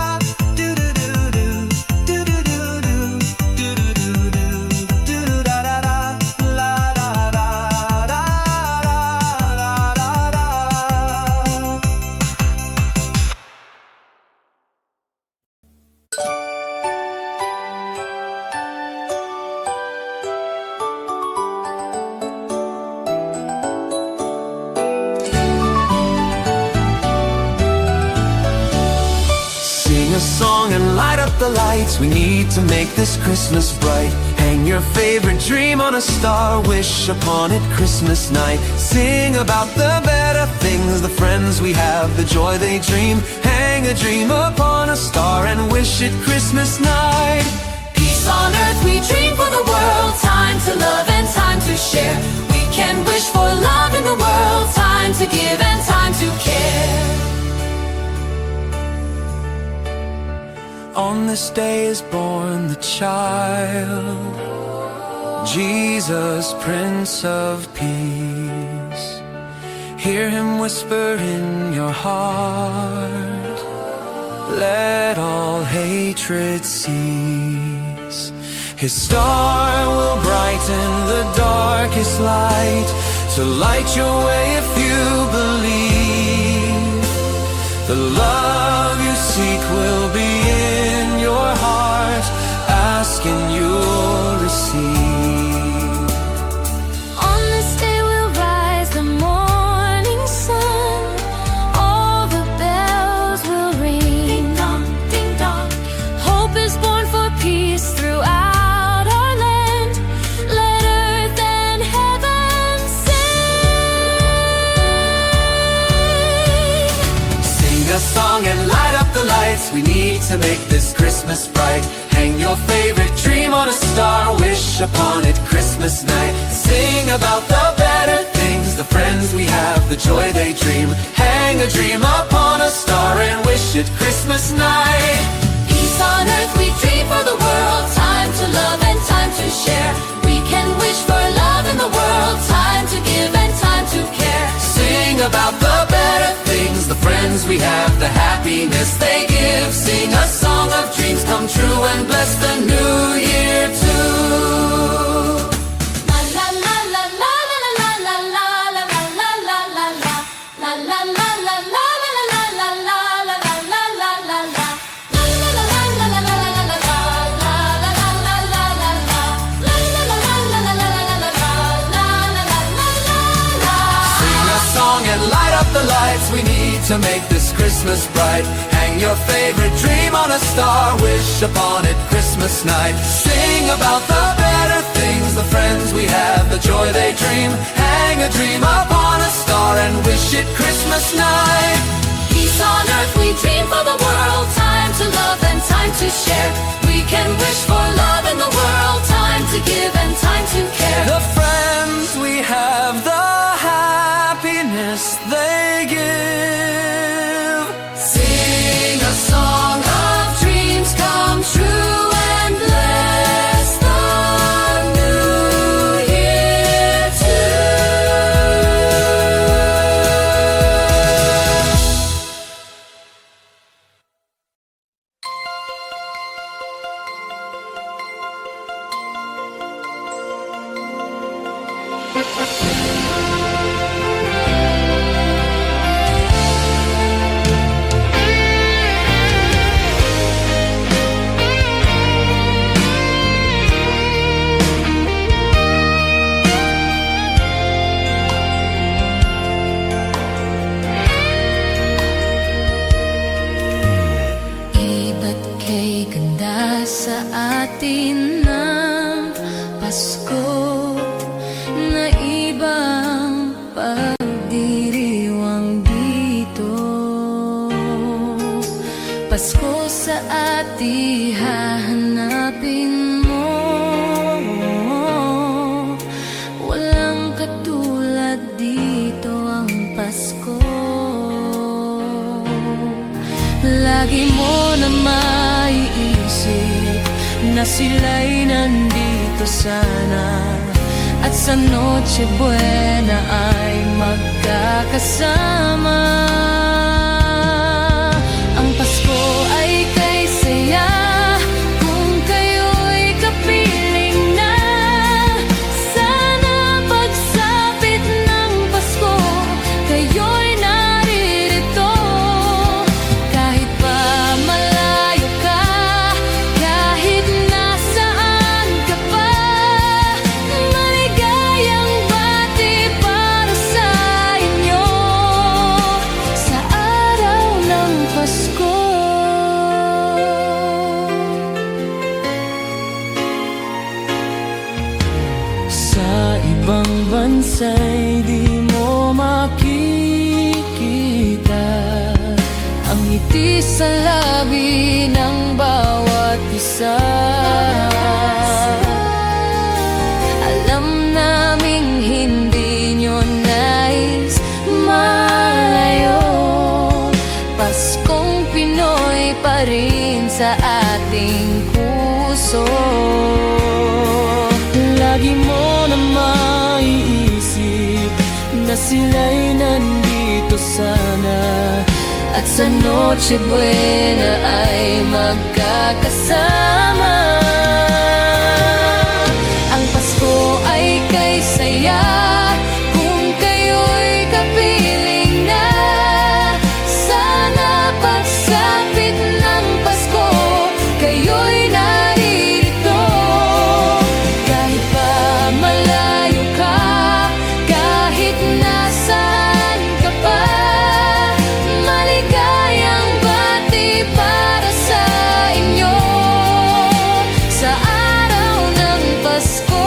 do do do do, do do do do, do do do do, do da da da, la da da da da, la da da. Sing a song and light up the lights. We need to make this Christmas bright. Hang your favorite dream on a star. Wish upon it Christmas night. Sing about the better things, the friends we have, the joy they dream. Hang a dream upon a star and wish it Christmas night. Peace on earth we dream for the world. Time to love and time to share. We can wish for love in the world. Time to give and time to care. On this day is born the child, Jesus, Prince of Peace. Hear him whisper in your heart, let all hatred cease. His star will brighten the darkest light, to light your way if you believe. The love you seek will be in your heart. Ask and you'll receive. On this day will rise the morning sun. All the bells will ring. Ding dong, ding dong. Hope is born for peace throughout our land. Let earth and heaven sing. Sing a song and light up the lights. We need to make this Christmas bright. Hang your favorite dream on a star. Wish upon it Christmas night. Sing about the better things, the friends we have, the joy they dream. Hang a dream upon a star and wish it Christmas night. Peace on earth we dream for the world. Time to love and time to share. We can wish for love in the world. Time to give and time to care. Sing about the better things, the friends we have, the happiness they give. Sing a song of dreams come true and bless the new year too. La la la la la la la la la la la la la la la la la la la We need to make this Christmas bright. Hang your favorite dream on a star. Wish upon it Christmas night. Sing about the better things, the friends we have, the joy they dream. Hang a dream upon a star and wish it Christmas night. Peace on earth we dream for the world. Time to love and time to share. We can wish for love in the world. Time to give and time to care. The friends we have, the happiness they give. Sing a song of dreams come true and bless the new year too. sila'y nandito sana at sa Noche Buena ay magkakasama. Ang Pasko ay kay saya kung kayo'y kapiling na. Sana pagsapit ng Pasko, kayo'y naririto. Kahit pa malayo ka, kahit nasaan ka pa, maligayang bati para sa inyo sa araw ng Pasko. Sa ibang bansa'y di mo makikita ang ngiti sa labi ng bawat isa. Alam naming hindi nyo nais malayo, Paskong Pinoy pa rin sa ating puso. Lagi mo na maiisip na sila'y nandito sana at sa Noche Buena ay magkakasama. Ang Pasko ay kay saya kung kayo'y kapiling na. Sana pagsapit ng Pasko, kayo'y naririto. Kahit pa malayo ka, kahit nasaan ka pa, maligayang bati para sa inyo sa araw ng Pasko.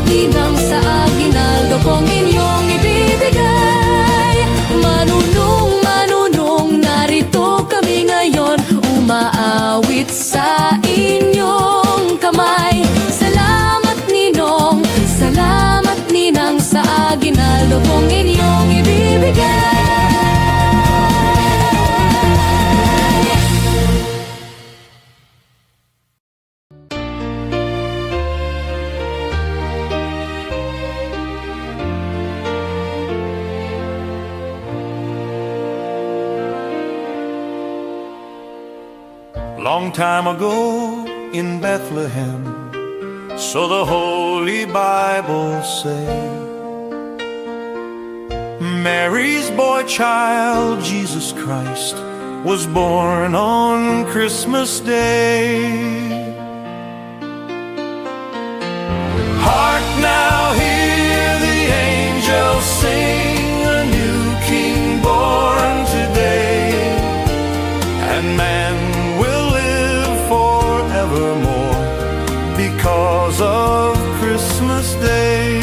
ninang sa aginaldo kong inyong ibibigay. Manunong, manunong, narito kami ngayon, umaawit sa inyong kamay. Salamat ninong, salamat ninang sa aginaldo kong inyong ibibigay. Long time ago in Bethlehem, so the Holy Bible say, Mary's boy child, Jesus Christ, was born on Christmas Day. Hark now, hear the angels sing, a new king born today, and man will live forevermore because of Christmas Day.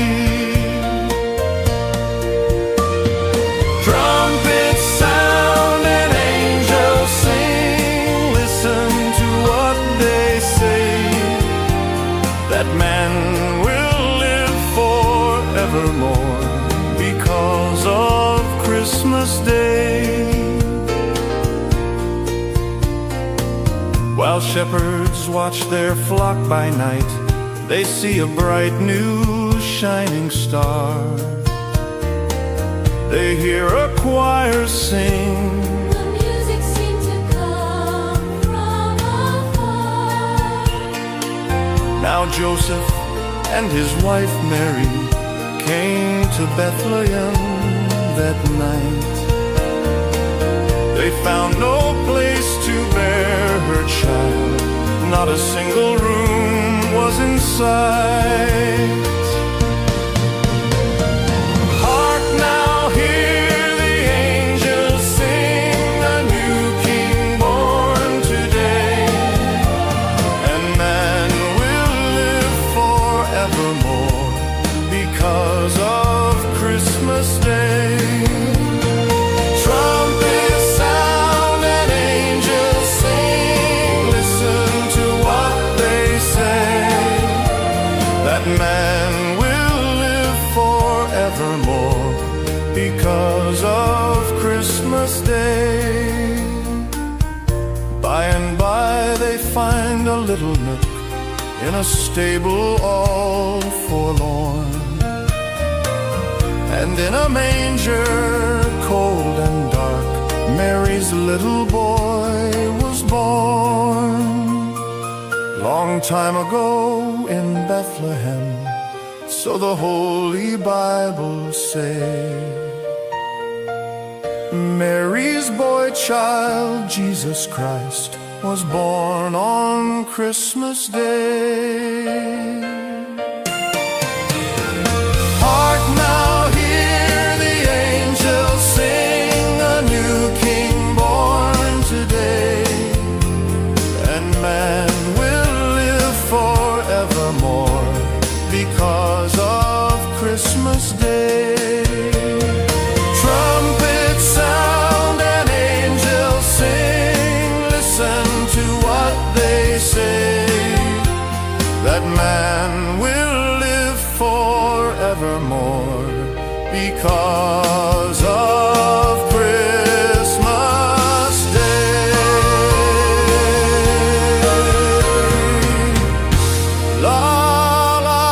Trumpets sound and angels sing, listen to what they say, that man will live forevermore because of Christmas Day. While shepherds watch their flock by night, they see a bright new shining star. They hear a choir sing, The music seemed to come from afar. now Joseph and his wife Mary came to Bethlehem that night. They found no place to bear her child, not a single room was in sight. Hark now, hear the angels sing, a new king born today, and man will live forevermore because of Christmas Day. Trumpets sound and angels sing, listen to what they say, that man will live forevermore because of Christmas Day. By and by they find a little nook in a stable all forlorn, and in a manger cold and dark, Mary's little boy was born. Long time ago in Bethlehem, so the Holy Bible say, Mary's boy child, Jesus Christ, was born on Christmas Day. Hark now, hear the angels sing, a new king born today, and man will live forevermore because of Christmas Day. Trumpets sound and angels sing, listen to what they say, that man will live forevermore because of Christmas Day. La la la.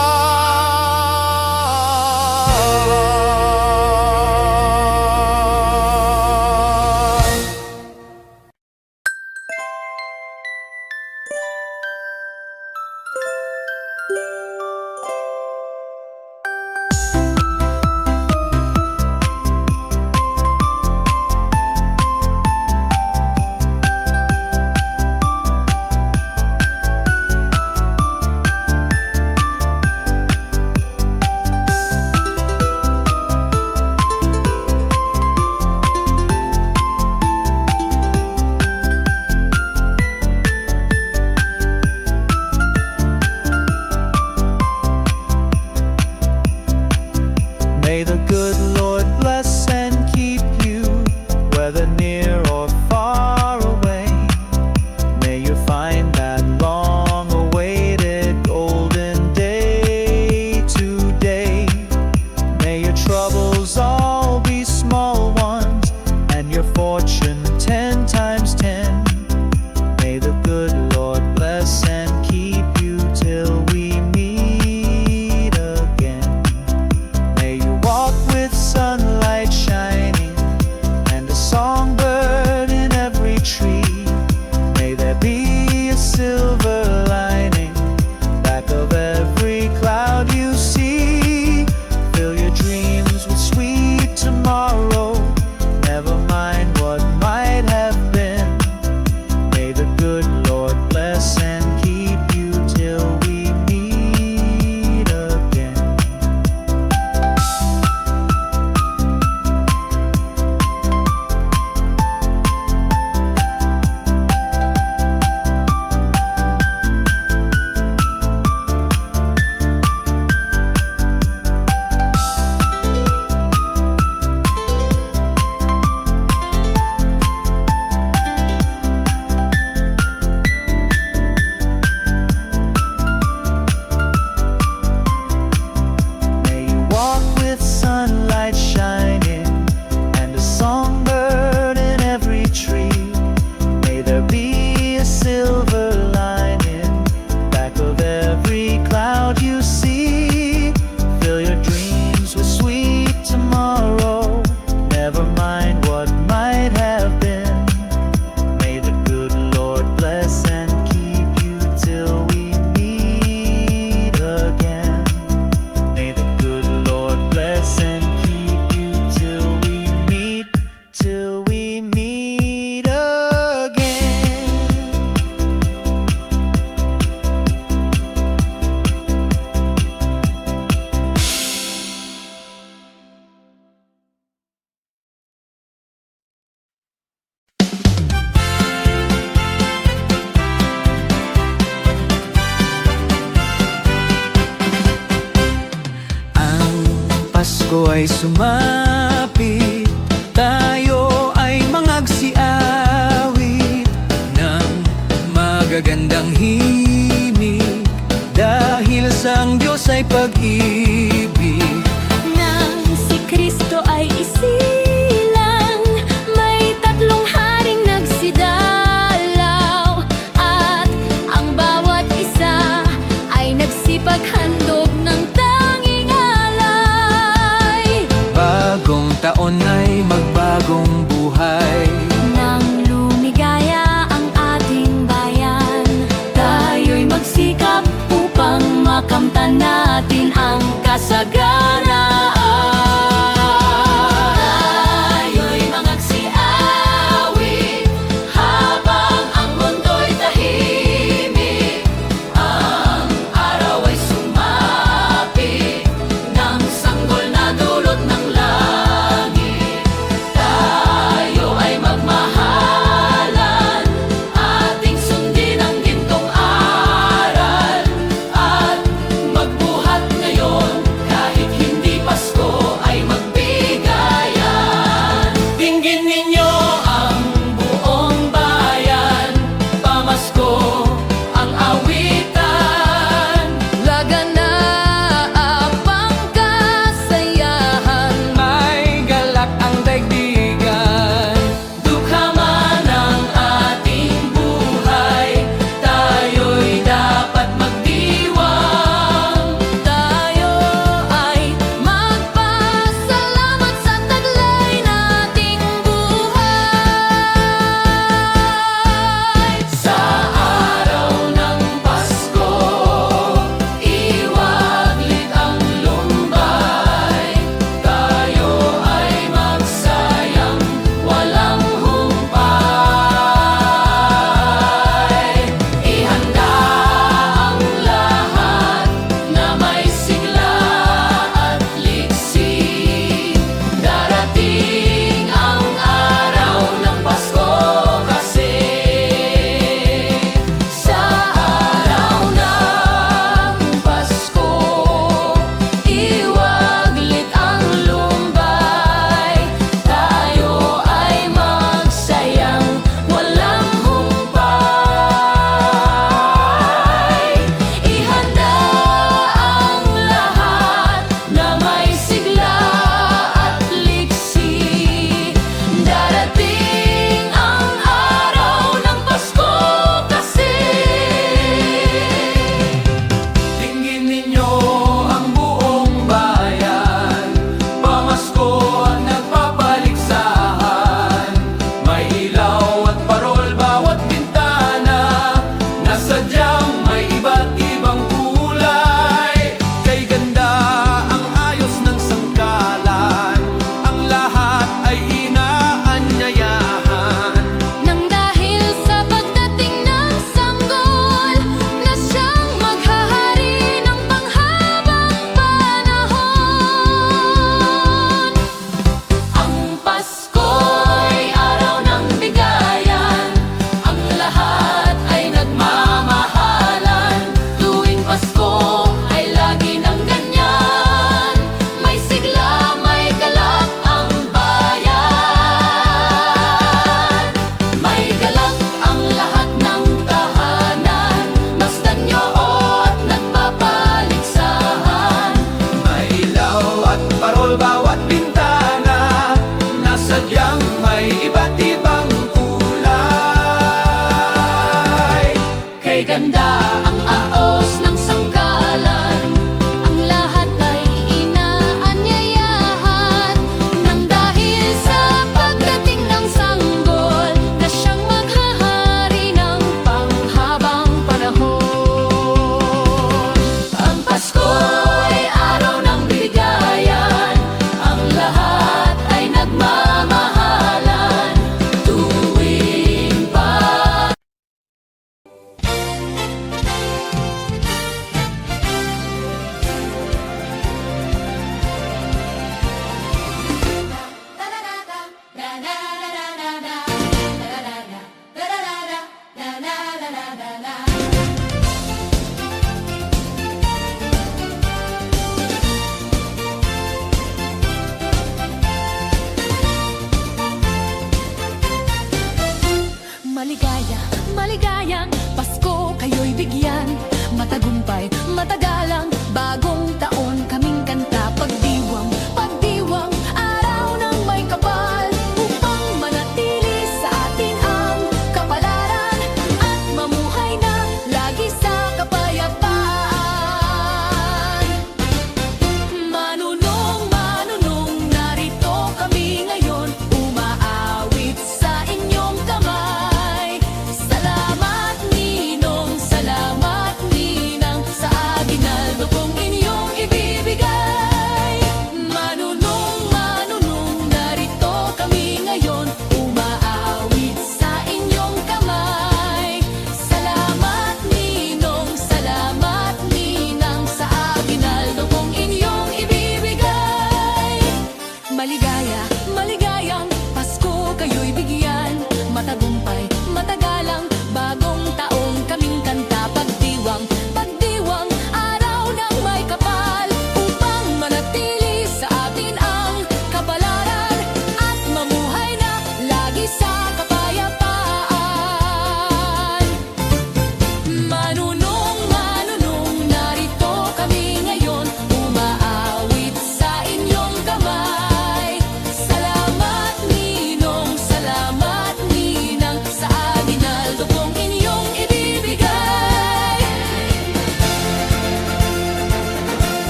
Pasko ay sumapit, tayo ay mangagsiawit ng magagandang himig, dahil sa ang Diyos ay pag-ibig. Nang si Kristo ay isilang, may tatlong haring nagsidalaw, at ang bawat isa ay nagsipaghandog ng tanging alay. Bagong taon ay magbagong buhay, Nang lumigaya ang ating bayan, tayo'y magsikap upang makamtan natin ang kasaganaan. Tayo'y mangagsiawit habang ang mundo'y tahimik. Ang araw ay sumapit ng sanggol na dulot ng langit. Tayo ay magmahalan, ating sundin ang gintong aral, at magbuhat ngayon kahit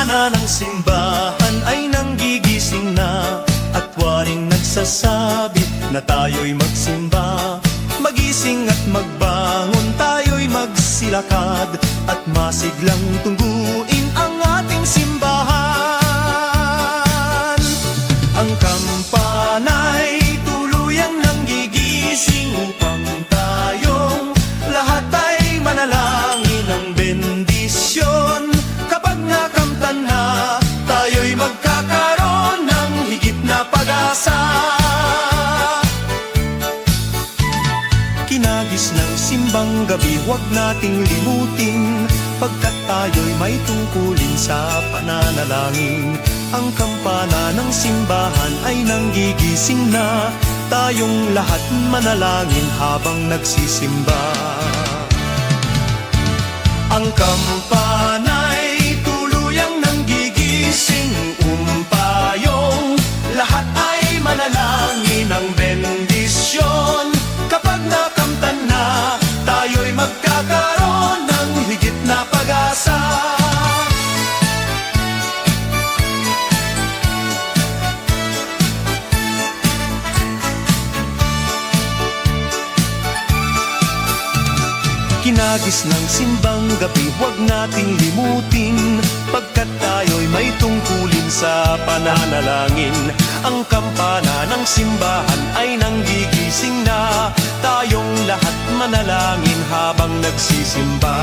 kampana ng simbahan ay nanggigising na at waring nagsasabi na tayo'y magsimba. Magising at magbangon, tayo'y magsilakad at masiglang tungguin ang ating simbahan. Ang kampana'y tuluyang nanggigising upang tayong lahat ay manalangin ng bendisyon. Kapag nakamtan na, tayo'y magkakaroon ng higit na pag-asa. Kinagis ng simbang gabi, huwag nating limutin, pagkat tayo'y may tungkulin sa pananalangin. Ang kampana ng simbahan ay nanggigising na, tayong lahat manalangin habang nagsisimba. Ang kampana'y tuluyang nanggigising, umpayong lahat ay manalangin ng bendisyon. Kapag nakamtan na, tayo'y magkakaroon ng higit na pag-asa. Kinagis ng simbang gabi, huwag nating limutin, pagkat tayo'y may tungkulin sa pananalangin. Ang kampana ng simbahan ay nanggigising na, tayong lahat manalangin habang nagsisimba.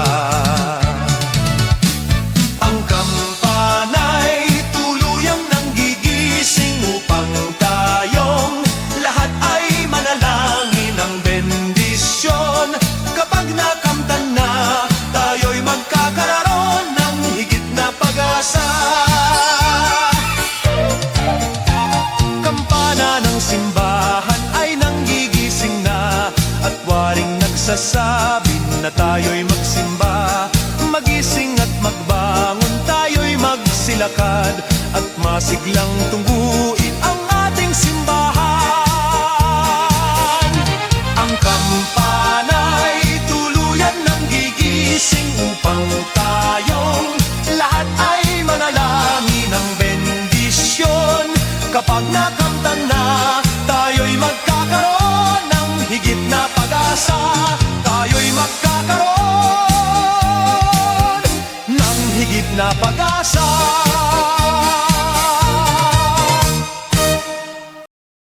Ang kampana'y tuluyang nanggigising upang tayong lahat ay manalangin ng bendisyon. Kapag nakamtan na, tayo'y magkakaroon ng higit na pag-asa. Kampana ng simbahan ay nanggigising na at waring nagsasabi na tayo'y magsimba. Magising at magbangon, tayo'y magsilakad at masiglang tungguin ang ating simbahan. Ang kampana'y tuluyan ng gigising upang tayong lahat ay manalangin ng bendisyon. Kapag nakamtan na, tayo'y magkakaroon ng higit na pag-asa. Tayo'y magkakaroon ng higit na pag-asa.